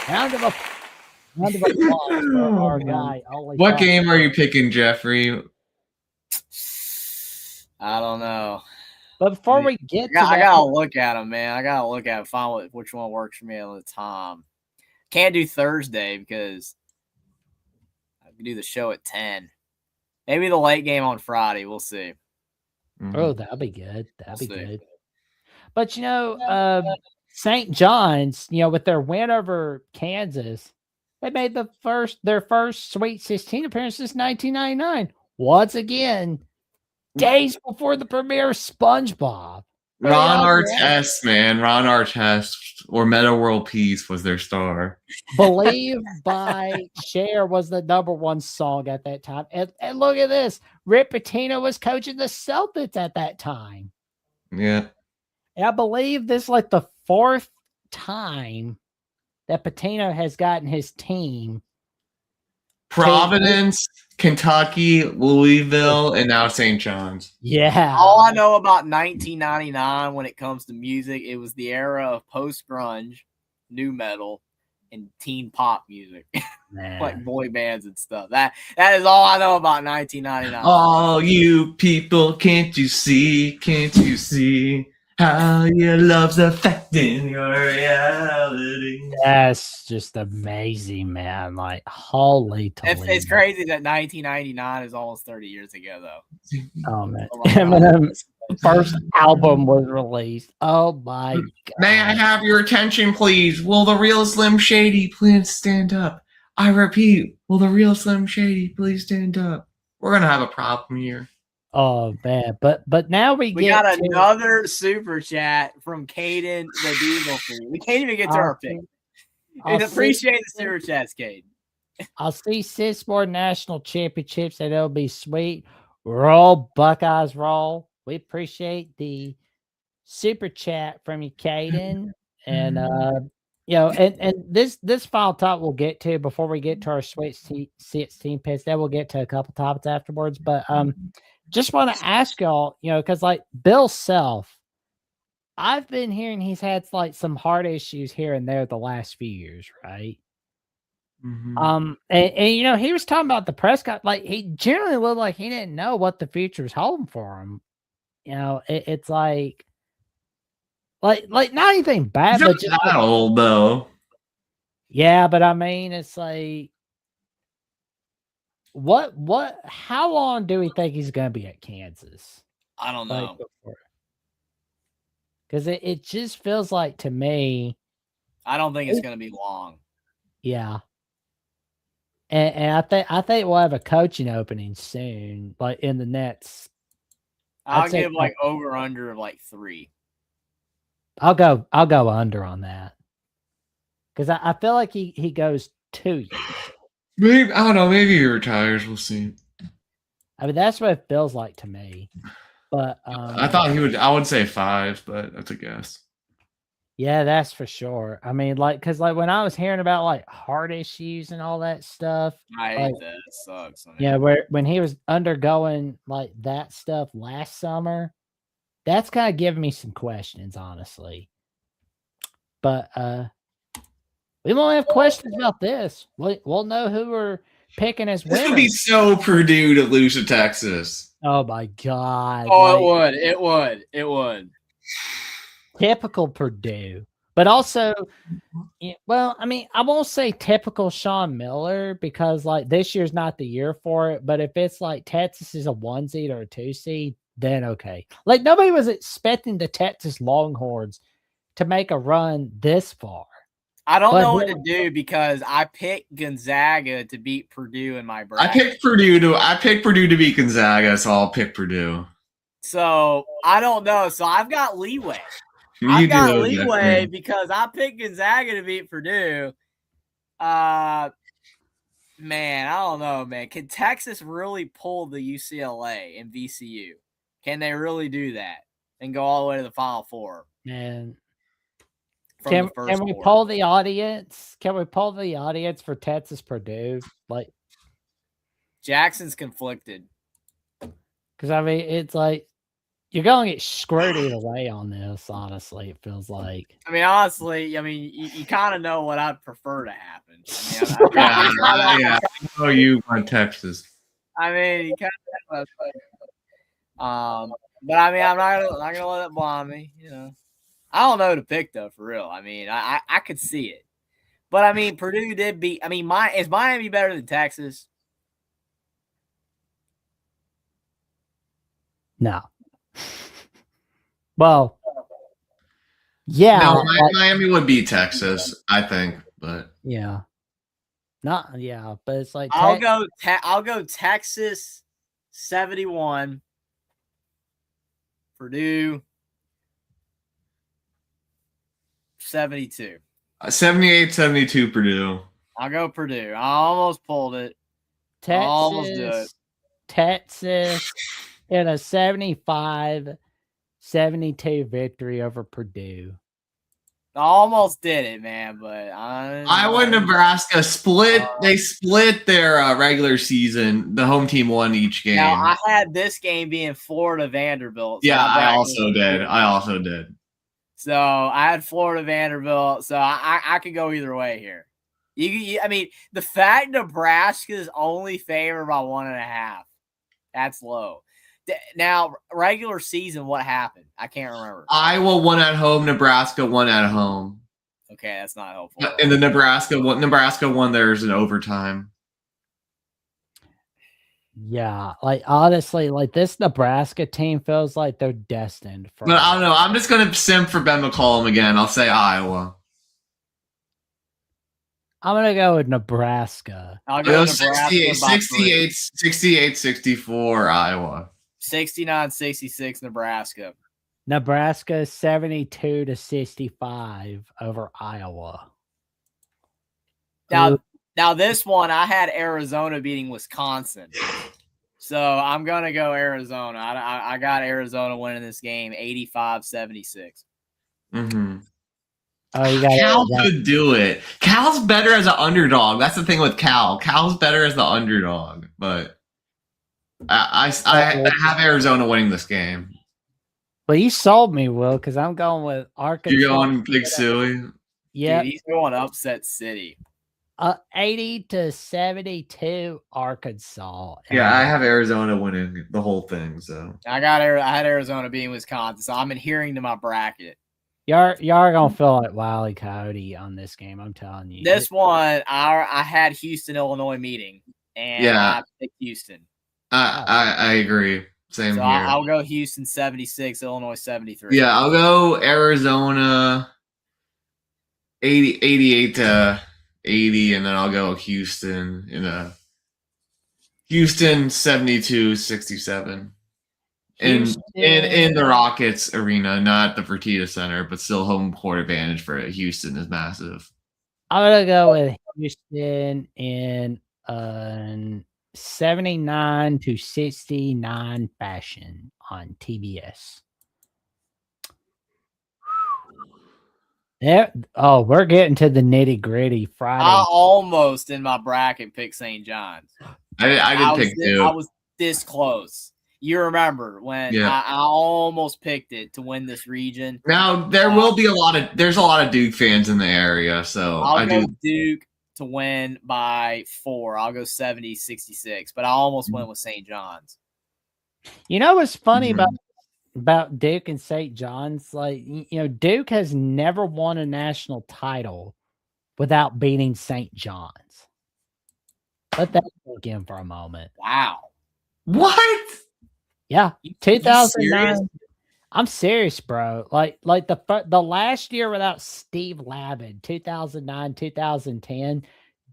Round of applause for our guy. What game are you picking, Jeffrey? I don't know. But before we get to I gotta look at them, man. I gotta look at them, find which one works for me at the time. Can't do Thursday because I can do the show at 10. Maybe the late game on Friday. We'll see. Oh, that'll be good. That'll be good. But St. John's, with their win over Kansas, they made their first Sweet 16 appearance since 1999. Once again, days before the premiere of SpongeBob. Ron Artest, man. Ron Artest or Meta World Peace was their star. Believe by Cher was the #1 song at that time. And look at this. Rick Pitino was coaching the Celtics at that time. Yeah. And I believe this is like the 4th time that Pitino has gotten his team. Providence, Kentucky, Louisville, and now St. John's. Yeah. All I know about 1999 when it comes to music, it was the era of post-grunge, new metal, and teen pop music. Like boy bands and stuff. That is all I know about 1999. Oh, you people, can't you see? Can't you see how your love's affecting your reality? That's just amazing, man. Like, holy Toledo. It's crazy that 1999 is almost 30 years ago, though. Oh, man. Eminem's first album was released. Oh, my God. May I have your attention, please? Will the real Slim Shady please stand up? I repeat, will the real Slim Shady please stand up? We're going to have a problem here. Oh, man. But now we got another super chat from Caden the Diesel. We can't even get to our pick. I appreciate the super chats, Caden. I'll see Sismore National Championships, and it'll be sweet. Roll, Buckeyes, roll. We appreciate the super chat from you, Caden. And and this final top we'll get to before we get to our sweet 16 picks. Then we'll get to a couple topics afterwards. But just want to ask y'all, because like Bill Self, I've been hearing he's had like some heart issues here and there the last few years, right? And he was talking about the Prescott, like he generally looked like he didn't know what the future was holding for him. It's like not anything bad, He's but not just that old though. yeah, but I mean, it's like how long do we think he's gonna be at Kansas? I don't know. Because it just feels like to me. I don't think it's gonna be long. Yeah. And I think we'll have a coaching opening soon, like in the next. I'll give like over under of like 3. I'll go under on that. Because I feel like he goes 2 years. Maybe I don't know. Maybe he retires. We'll see. I mean, that's what it feels like to me. But I thought he would. I would say 5, but that's a guess. Yeah, that's for sure. I mean, because when I was hearing about like heart issues and all that stuff, I hate that. It sucks. Yeah, when he was undergoing like that stuff last summer, that's kind of giving me some questions, honestly. But we won't have questions about this. We'll know who we're picking as winners. This would be so Purdue to lose to Texas. Oh my God! Oh, it would. Typical Purdue, but also, well, I mean, I won't say typical Sean Miller because like this year's not the year for it. But if it's like Texas is a 1 seed or a 2 seed, then okay. Like nobody was expecting the Texas Longhorns to make a run this far. I don't know what to do because I picked Gonzaga to beat Purdue in my bracket. I picked Purdue to beat Gonzaga, so I'll pick Purdue. So I don't know. So I've got leeway. I've got leeway because I picked Gonzaga to beat Purdue. Man, I don't know, man. Can Texas really pull the UCLA and VCU? Can they really do that and go all the way to the Final Four? Man. Can we poll the audience? Can we poll the audience for Texas Purdue? Like Jackson's conflicted. Because I mean, it's like you're going to get screwed either way on this. Honestly, it feels like. I mean, honestly, you kind of know what I'd prefer to happen. Yeah. Oh, you want Texas? I mean, you kind of. But I mean, I'm not gonna let it blind me. I don't know who to pick though, for real. I mean, I could see it, but I mean, Purdue did beat. I mean, is Miami better than Texas? No. Well, yeah. No, Miami would beat Texas, I think, but yeah, but it's like I'll go Texas 71, Purdue 72. 78-72 Purdue. I'll go Purdue. I almost pulled it. Texas in a 75-72 victory over Purdue. I almost did it, man, but Iowa and Nebraska split. They split their regular season. The home team won each game. Now I had this game being Florida Vanderbilt. So yeah, I also did. So I had Florida Vanderbilt. So I could go either way here. I mean, the fact Nebraska is only favored by 1.5, that's low. Now, regular season, what happened? I can't remember. Iowa won at home. Nebraska won at home. Okay, that's not helpful. And the Nebraska won theirs in overtime. Yeah, like honestly, like this Nebraska team feels like they're destined for. But I don't know. I'm just gonna simp for Ben McCollum again. I'll say Iowa. I'm gonna go with Nebraska. I'll go 68-64 Iowa. 69-66 Nebraska. Nebraska 72-65 over Iowa. Now, Now this one, I had Arizona beating Wisconsin. So I'm going to go Arizona. I got Arizona winning this game 85-76. Mm-hmm. Oh, you got Cal could do it. Cal's better as an underdog. That's the thing with Cal. Cal's better as the underdog, but I have Arizona winning this game. Well, you sold me, Will, because I'm going with Arkansas. You're going Big Silly? Yeah. He's going upset city. 80-72 Arkansas. Yeah, I have Arizona winning the whole thing. So I had Arizona beating Wisconsin, so I'm adhering to my bracket. Y'all are gonna feel like Wile E. Coyote on this game. I'm telling you. This one, I had Houston, Illinois meeting, and I picked Houston. I agree. Same So here. I'll go Houston 76, Illinois 73. Yeah, I'll go Arizona 88 to 80, and then I'll go Houston Houston 72-67. In the Rockets arena, not the Fertitta Center, but still home court advantage for Houston is massive. I'm gonna go with Houston in 79-69 fashion on TBS. Yeah. Oh, we're getting to the nitty gritty Friday. I almost in my bracket picked St. John's. I did pick Duke. I was this close. You remember when I almost picked it to win this region. Now there's a lot of Duke fans in the area, so I'll go Duke to win by 4. I'll go 70-66, but I almost went with St. John's. You know what's funny about Duke and St. John's? Like, Duke has never won a national title without beating St. John's. Let that sink in for a moment. Wow. What? Yeah, 2009. I'm serious, bro. Like the last year without Steve Lavin, 2009, 2010,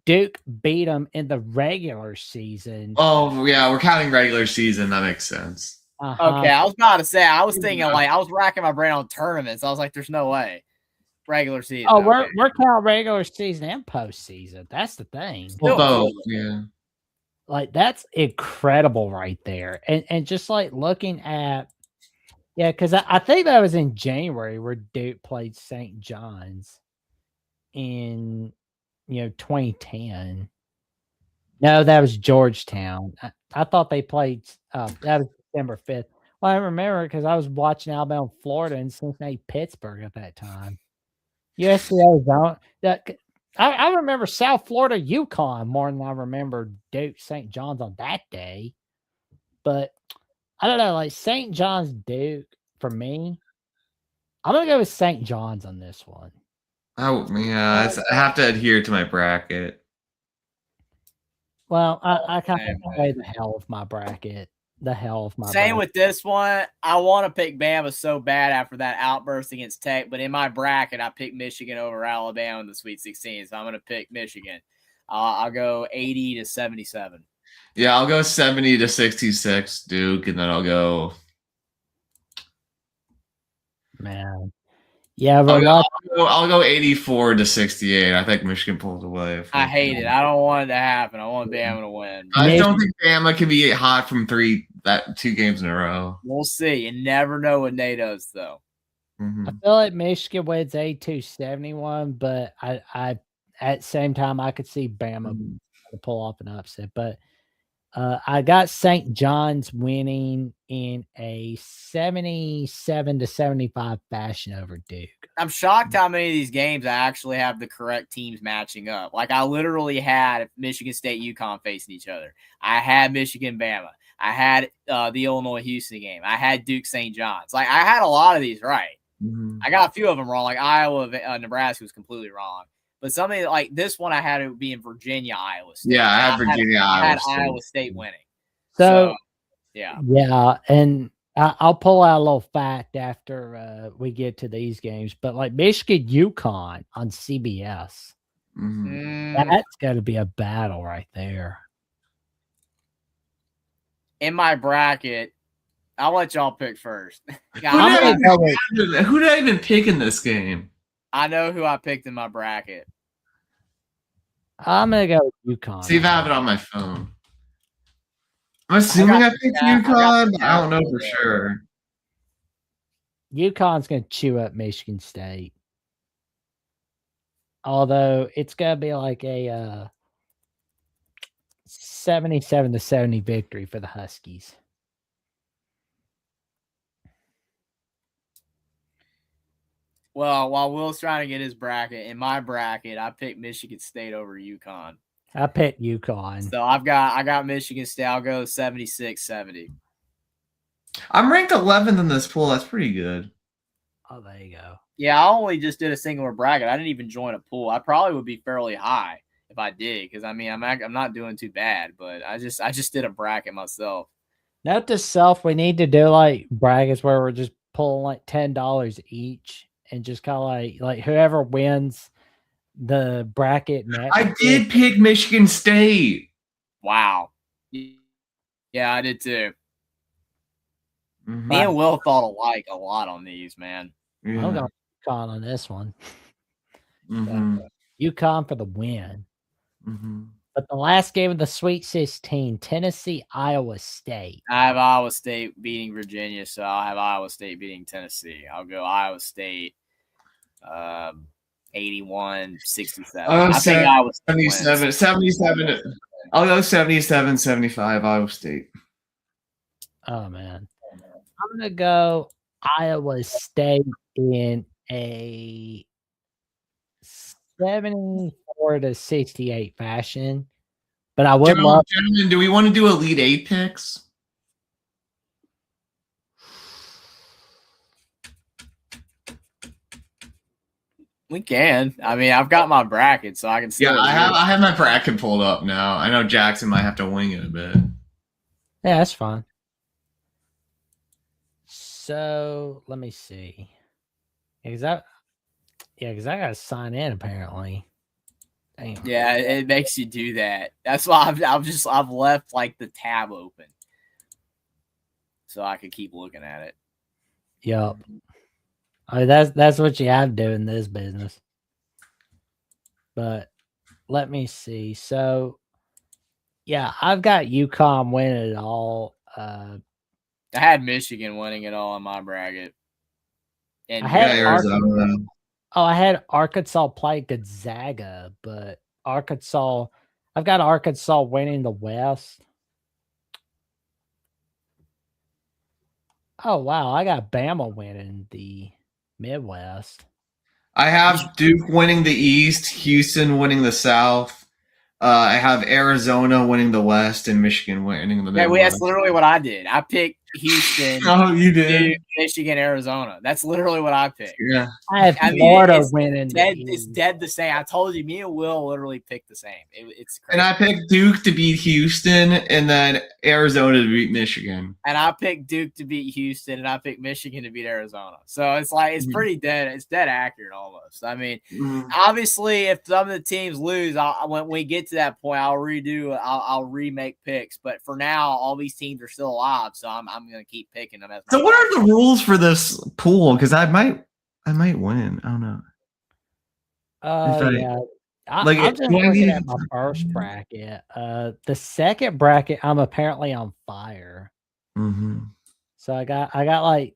Duke beat them in the regular season. Oh yeah, we're counting regular season. That makes sense. Okay, I was about to say. I was thinking I was racking my brain on tournaments. I was like, "There's no way." Regular season. Oh, we're counting regular season and postseason. That's the thing. Well, both, yeah. Like, that's incredible right there. And just like looking at, because I think that was in January where Duke played St. John's in, 2010. No, that was Georgetown. I thought they played, that was December 5th. Well, I remember because I was watching Alabama, Florida, and Cincinnati, Pittsburgh at that time. USC, Arizona. I remember South Florida, UConn more than I remember Duke, St. John's on that day. But I don't know, like St. John's, Duke, for me, I'm going to go with St. John's on this one. Oh, yeah, I have to adhere to my bracket. Well, I kind of play the hell of my bracket. Same with this one. I want to pick Bama so bad after that outburst against Tech, but in my bracket, I picked Michigan over Alabama in the Sweet 16, so I'm going to pick Michigan. I'll go 80-77. Yeah, I'll go 70-66 Duke, and then I'll go. Man, yeah, but I'll go 84-68. I think Michigan pulls away. I hate it. I don't want it to happen. I want Bama to win. I don't think Bama can be hot from 2 games in a row. We'll see. You never know what Nate does, though. Mm-hmm. I feel like Michigan wins 82-71, but I at the same time I could see Bama pull off an upset. But I got St. John's winning in a 77-75 fashion over Duke. I'm shocked how many of these games I actually have the correct teams matching up. Like, I literally had Michigan State, UConn facing each other. I had Michigan, Bama. I had the Illinois Houston game. I had Duke, St. John's. Like, I had a lot of these right. Mm-hmm. I got a few of them wrong. Like Iowa, Nebraska was completely wrong. But something like this one, I had it be in Virginia, Iowa State. Yeah, I had Virginia, Iowa State winning. So yeah, and I'll pull out a little fact after we get to these games. But like Michigan, UConn on CBS, that's got to be a battle right there. In my bracket, I'll let y'all pick first. Who did I even pick in this game? I know who I picked in my bracket. I'm gonna go with UConn. See if I have it on my phone. I'm assuming I picked I got the UConn, but I tab don't know pulled for up. sure. UConn's gonna chew up Michigan State. Although it's gonna be like a 77-70 victory for the Huskies. Well, while Will's trying to get his bracket, in my bracket, I picked Michigan State over UConn. I picked UConn. So I got Michigan State. I'll go 76-70. I'm ranked 11th in this pool. That's pretty good. Oh, there you go. Yeah, I only just did a singular bracket. I didn't even join a pool. I probably would be fairly high if I did, because I mean I'm not doing too bad, but I just did a bracket myself. Note to self: we need to do like brackets where we're just pulling like $10 each, and just kind of like whoever wins the bracket next. I did pick Michigan State. Wow. Yeah, I did too. Mhm. Me and Will thought alike a lot on these, man. I'm Yeah. going UConn on this one. Mhm. UConn for the win. Mhm. But the last game of the Sweet 16, Tennessee, Iowa State. I have Iowa State beating Virginia, so I'll have Iowa State beating Tennessee. I'll go Iowa State 81-67. Oh, I think Iowa State wins. 77. I'll go 77-75 Iowa State. Oh, man. I'm going to go Iowa State in a 74-68 fashion. But I would love. Gentlemen, do we want to do Elite Eight picks? We can. I mean, I've got my bracket, so I can still. Yeah, I have my bracket pulled up now. I know Jackson might have to wing it a bit. Yeah, that's fine. So let me see. Because I got to sign in apparently. Damn. Yeah, it makes you do that. That's why I've left like the tab open, so I could keep looking at it. Yup. I mean, that's what you have to do in this business. But let me see. So, yeah, I've got UConn winning it all. I had Michigan winning it all in my bracket. And I had Arizona. I had Arkansas play Gonzaga, but I've got Arkansas winning the West. Oh, wow. I got Bama winning the Midwest. I have Duke winning the East, Houston winning the South. I have Arizona winning the West and Michigan winning the Midwest. that's literally what I did. I picked Houston, Oh, you did? Duke, Michigan, Arizona. That's literally what I picked. Yeah. I have Florida winning the East. It's dead the same. I told you, me and Will literally picked the same. It's crazy. And I picked Duke to beat Houston and then Arizona to beat Michigan. And I picked Duke to beat Houston, and I picked Michigan to beat Arizona. So it's like it's pretty dead. It's dead accurate almost. I mean, obviously, if some of the teams lose, when we get to that point, I'll remake picks. But for now, all these teams are still alive, so I'm going to keep picking them. So what are the rules for this pool? Because I might win. I don't know. Yeah. I'm just looking at my first bracket. The second bracket, I'm apparently on fire. Mm-hmm. So I got like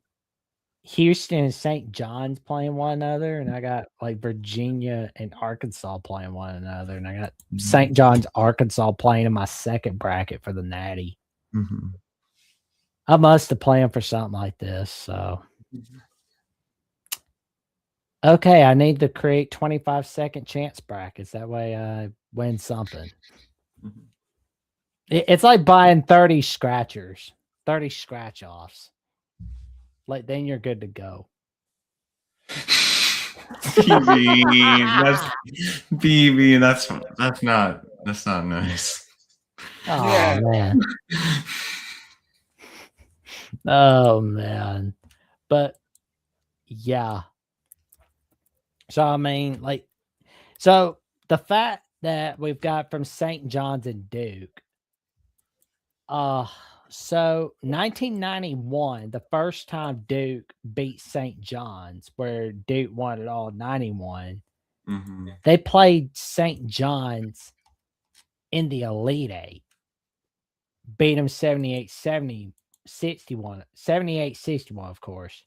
Houston and St. John's playing one another, and I got like Virginia and Arkansas playing one another, and I got St. John's, Arkansas playing in my second bracket for the Natty. Mm-hmm. I must have planned for something like this. So, okay, I need to create 25-second chance brackets. That way I win something. Mm-hmm. It's like buying 30 scratchers, 30 scratch offs. Like, then you're good to go. BB, that's not nice. Oh, yeah. Man. Oh, man. But, yeah. So, I mean, like, so the fact that we've got from St. John's and Duke, so 1991, the first time Duke beat St. John's, where Duke won it all 91, they played St. John's in the Elite Eight. Beat them 78-70, 61, 78-61, of course.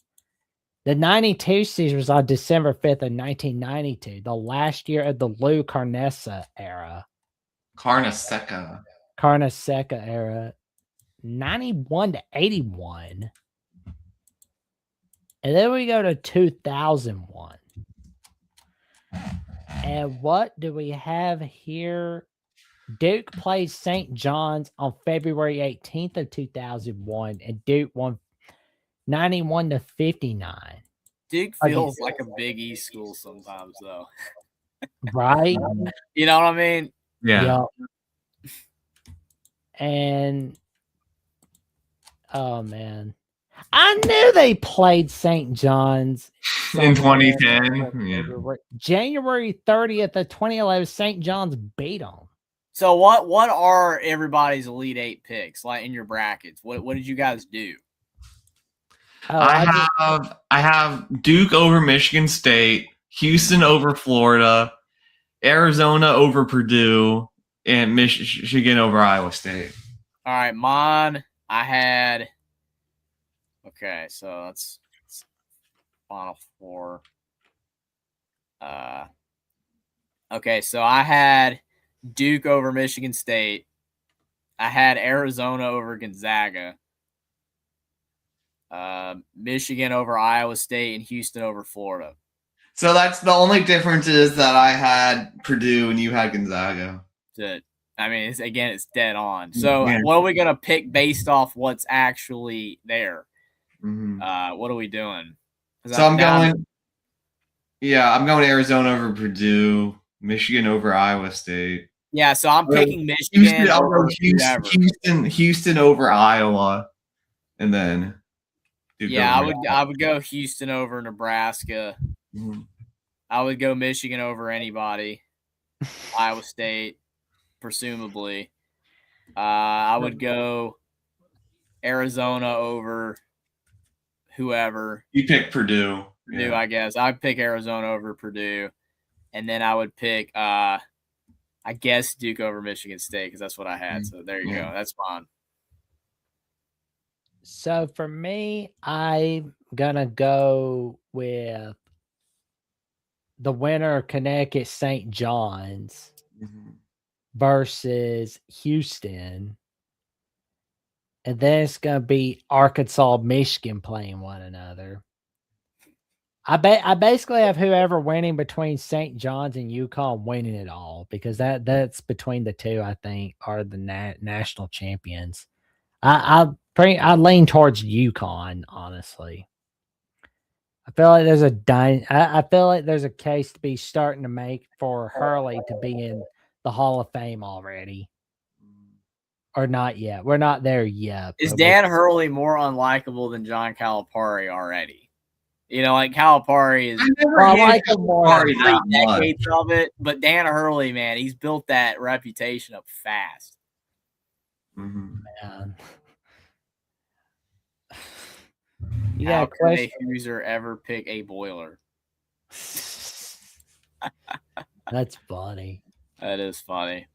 The 92 season was on December 5th of 1992, the last year of the Lou Carnesa era. Carneseca. Carneseca era. 91-81. And then we go to 2001. And what do we have here? Duke plays St. John's on February 18th of 2001, and Duke won 91-59. Duke feels like a Big East school sometimes, though. Right? You know what I mean? Yeah. Yep. And oh man, I knew they played St. John's In 2010. Yeah. January 30th of 2011. St. John's beat them. So what are everybody's Elite Eight picks like in your brackets? What did you guys do? Oh, I have Duke over Michigan State, Houston over Florida, Arizona over Purdue, and Michigan over Iowa State. All right, mine. I had. Okay, so that's Final Four. Okay, so I had Duke over Michigan State. I had Arizona over Gonzaga. Michigan over Iowa State, and Houston over Florida. So that's the only difference is that I had Purdue and you had Gonzaga. I mean, it's dead on. So what are we going to pick based off what's actually there? Mm-hmm. What are we doing? So I'm going Arizona over Purdue, Michigan over Iowa State. Yeah, so I'm picking Michigan over Houston over Iowa, and then Duke I would go Houston over Nebraska. Mm-hmm. I would go Michigan over anybody. Iowa State, presumably. I would go Arizona over whoever. You pick Purdue. Purdue, I guess. I'd pick Arizona over Purdue. And then I would pick, I guess, Duke over Michigan State because that's what I had. So there you go. That's fine. So for me, I'm going to go with the winner of Connecticut St. John's versus Houston. And then it's going to be Arkansas, Michigan playing one another. I basically have whoever winning between St. John's and UConn winning it all because that's between the two, I think, are the national champions. I lean towards UConn, honestly. I feel like I feel like there's a case to be starting to make for Hurley to be in the Hall of Fame already. Or not yet. We're not there yet. Is Dan Hurley more unlikable than John Calipari already? You know, like Calipari is I like him more. 3 decades of it, but Dan Hurley, man, he's built that reputation up fast. Mm-hmm. Man. How can a Hoosier ever pick a boiler? That's funny. That is funny.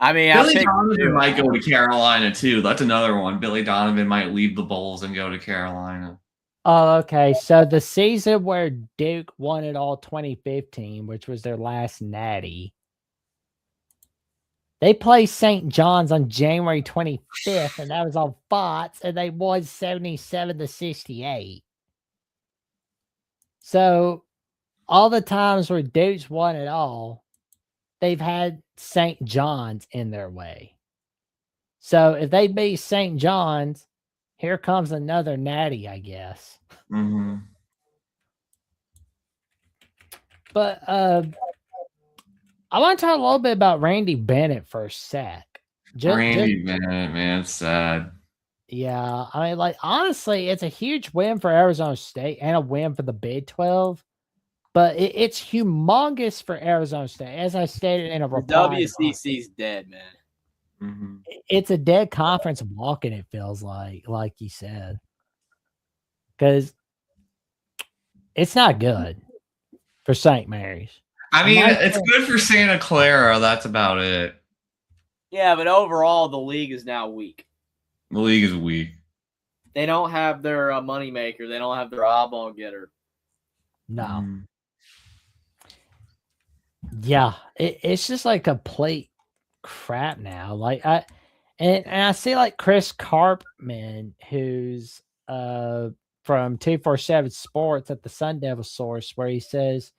I mean, Billy Donovan might go to Carolina too. That's another one. Billy Donovan might leave the Bulls and go to Carolina. Oh, okay. So the season where Duke won it all 2015, which was their last natty, they played St. John's on January 25th, and that was on Fox, and they won 77-68. So all the times where Duke's won it all, they've had St. John's in their way. So if they beat St. John's, here comes another natty, I guess. Mm-hmm. But I want to talk a little bit about Randy Bennett for a sec. Randy Bennett, man, it's sad. Yeah, I mean, like, honestly, it's a huge win for Arizona State and a win for the Big 12. But it's humongous for Arizona State. As I stated in a reply. WCC's dead, man. Mm-hmm. It's a dead conference walking, it feels like you said. Because it's not good for St. Mary's. I mean, it's good for Santa Clara. That's about it. Yeah, but overall, the league is now weak. The league is weak. They don't have their moneymaker. They don't have their eyeball getter. No. Mhm. Yeah, it's just like complete crap now. Like I see like Chris Carpman, who's from 247 Sports at the Sun Devil source, where he says,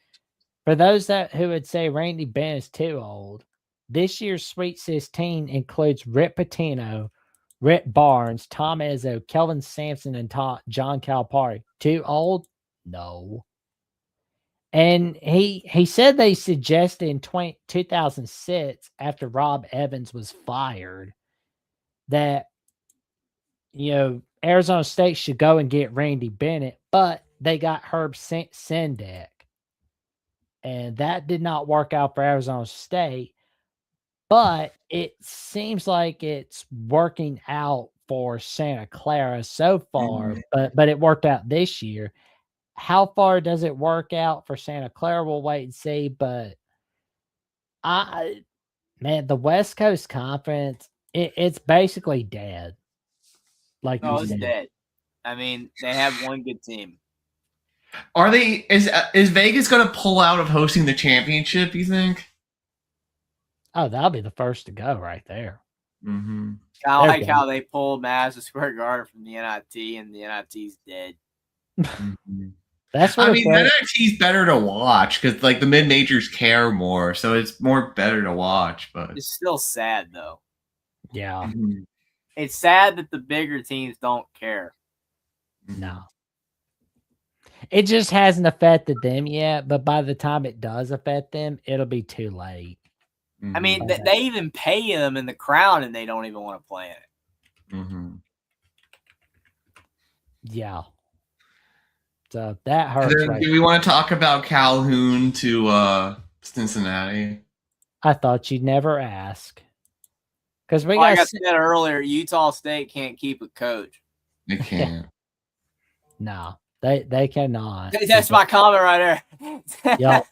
for those who would say Randy Bennett is too old, this year's Sweet 16 includes Rick Pitino, Rick Barnes, Tom Izzo, Kelvin Sampson, and John Calipari. Too old? No. And he said they suggested in 2006, after Rob Evans was fired, that Arizona State should go and get Randy Bennett, but they got Herb Sendek, and that did not work out for Arizona State. But it seems like it's working out for Santa Clara so far, but it worked out this year. How far does it work out for Santa Clara? We'll wait and see. But the West Coast Conference, it's basically dead. Like No, you it's said. dead. I mean, they have one good team. Are they? Is Vegas going to pull out of hosting the championship? You think? Oh, that'll be the first to go right there. Mm-hmm. I like how they pulled Madison Square Garden from the NIT, and the NIT's dead. Mm-hmm. That's what I mean, the NIT's better to watch because like the mid majors care more, so it's more better to watch. But it's still sad though. Yeah, it's sad that the bigger teams don't care. No, it just hasn't affected them yet. But by the time it does affect them, it'll be too late. I mean, they even pay them in the crown, and they don't even want to play in it. Mm-hmm. Yeah. So that hurts. Right. Do we want to talk about Calhoun to Cincinnati? I thought you'd never ask. Because like I said earlier, Utah State can't keep a coach. They can't. No, they cannot. That's my comment right there. Yep.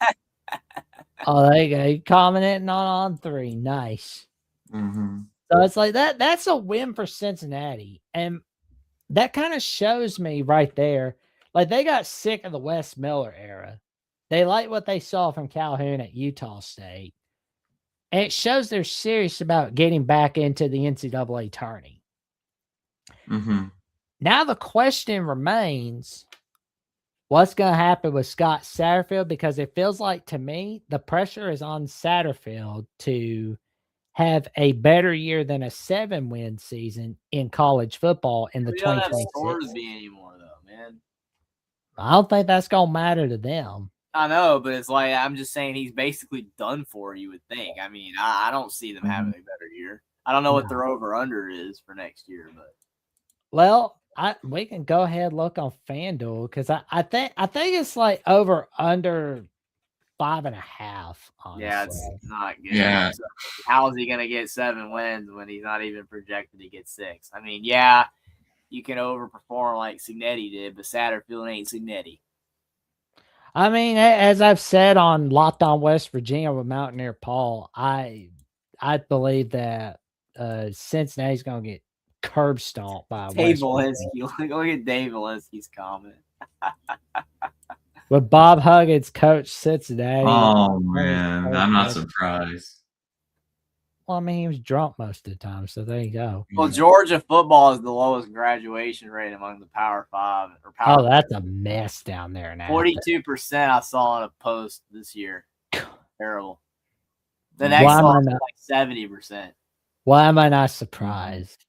Oh, there you go. You commenting on 3. Nice. Mm-hmm. So it's like that's a win for Cincinnati. And that kind of shows me right there. Like they got sick of the Wes Miller era. They like what they saw from Calhoun at Utah State. And it shows they're serious about getting back into the NCAA tourney. Mm-hmm. Now the question remains, what's going to happen with Scott Satterfield? Because it feels like to me, the pressure is on Satterfield to have a better year than a 7-win season in college football in the 2026. Scoresby anymore, though, man. I don't think that's going to matter to them. I know, but it's like I'm just saying he's basically done for, you would think. I mean, I don't see them having a better year. I don't know what their over-under is for next year, but well, we can go ahead and look on FanDuel because I think it's like over under 5.5. Honestly. Yeah, it's not good. Yeah. So how is he going to get 7 wins when he's not even projected to get 6? I mean, yeah, you can overperform like Cignetti did, but Satterfield ain't Cignetti. I mean, as I've said on Locked On West Virginia with Mountaineer Paul, I believe that Cincinnati's going to get curb stomped by Dave Valensky. Look at Dave Valensky's comment. With Bob Huggins coach Cincinnati. Oh man, I'm not surprised. Well, I mean, he was drunk most of the time, so there you go. Well, Georgia football is the lowest graduation rate among the Power 5. Or Power that's a mess down there now. 42% I saw on a post this year. Terrible. The next one was like 70%. Why am I not surprised?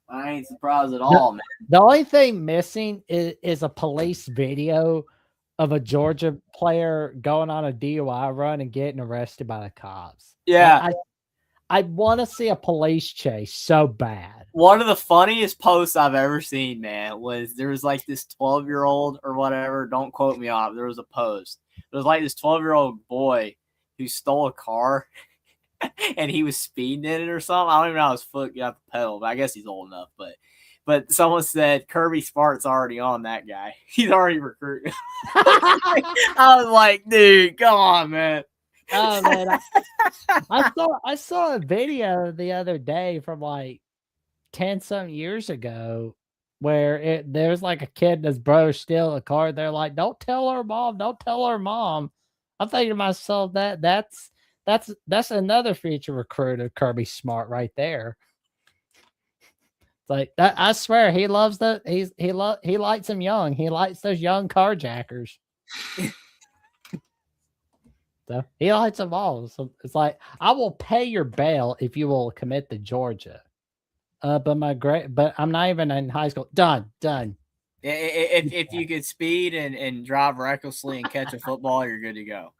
I ain't surprised at all, man. The only thing missing is a police video of a Georgia player going on a DUI run and getting arrested by the cops. Yeah. I want to see a police chase so bad. One of the funniest posts I've ever seen, man, was there was like this 12-year-old or whatever. Don't quote me on it. There was a post. It was like this 12-year-old boy who stole a car and he was speeding in it or something. I don't even know how his foot got the pedal, but I guess he's old enough. But someone said Kirby Smart's already on that guy. He's already recruiting. I was like, dude, come on, man. Oh man, I saw a video the other day from like 10 some years ago where there's like a kid and his brother steal a car. They're like, "Don't tell her mom, don't tell her mom." I'm thinking to myself that's another future recruit of Kirby Smart right there. It's like that, I swear he loves he likes them young. He likes those young carjackers. So he likes them all. So it's like, I will pay your bail if you will commit to Georgia. But I'm not even in high school. Done. If you could speed and drive recklessly and catch a football, you're good to go.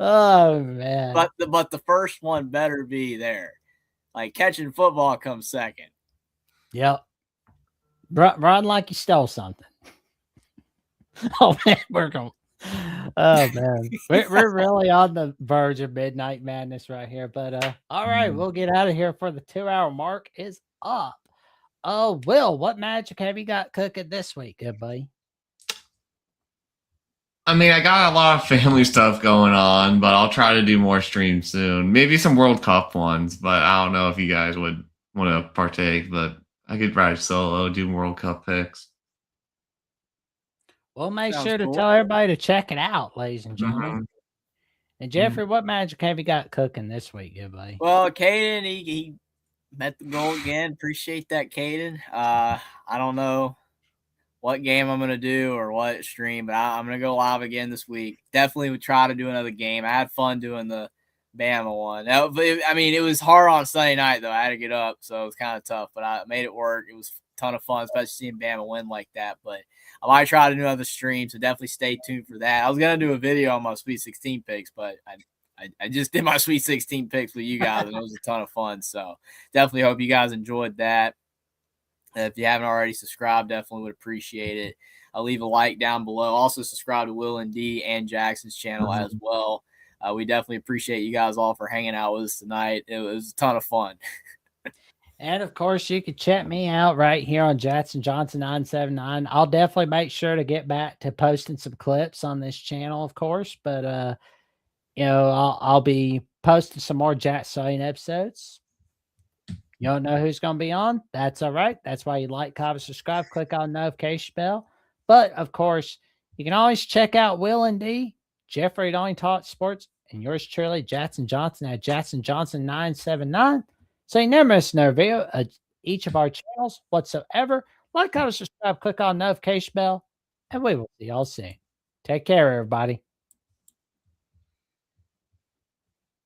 Oh man. But the first one better be there. Like catching football comes second. Yep. Run like you stole something. Oh man, we're going. Oh man, we're really on the verge of midnight madness right here. But all right, we'll get out of here for the 2-hour mark is up. Oh, Will, what magic have you got cooking this week, good buddy? I mean, I got a lot of family stuff going on, but I'll try to do more streams soon. Maybe some World Cup ones, but I don't know if you guys would want to partake. But I could ride solo, do World Cup picks. We'll make Sounds sure to cool. tell everybody to check it out, ladies and gentlemen. Mhm. And Jeffrey, what magic have you got cooking this week, good buddy? Well, Caden, he met the goal again. Appreciate that, Caden. I don't know what game I'm going to do or what stream, but I'm going to go live again this week. Definitely would try to do another game. I had fun doing the Bama one. I mean, it was hard on Sunday night, though. I had to get up, so it was kind of tough, but I made it work. It was a ton of fun, especially seeing Bama win like that. But I might try to do another stream, so definitely stay tuned for that. I was going to do a video on my Sweet 16 picks, but I just did my Sweet 16 picks with you guys, and it was a ton of fun. So definitely hope you guys enjoyed that. If you haven't already subscribed, definitely would appreciate it. I'll leave a like down below. Also subscribe to Will and D and Jackson's channel as well. We definitely appreciate you guys all for hanging out with us tonight. It was a ton of fun. And of course, you can check me out right here on Jackson Johnson 979. I'll definitely make sure to get back to posting some clips on this channel, of course. But you know, I'll be posting some more Jacksonian episodes. You don't know who's going to be on? That's all right. That's why you like, comment, subscribe, click on the notification bell. But of course, you can always check out Will and D, Jeffrey Only Talk Sports, and yours truly, Jackson Johnson at Jackson Johnson 979. So you never miss another video of each of our channels whatsoever. Like, comment, subscribe, click on the notification bell, and we will see y'all soon. Take care, everybody.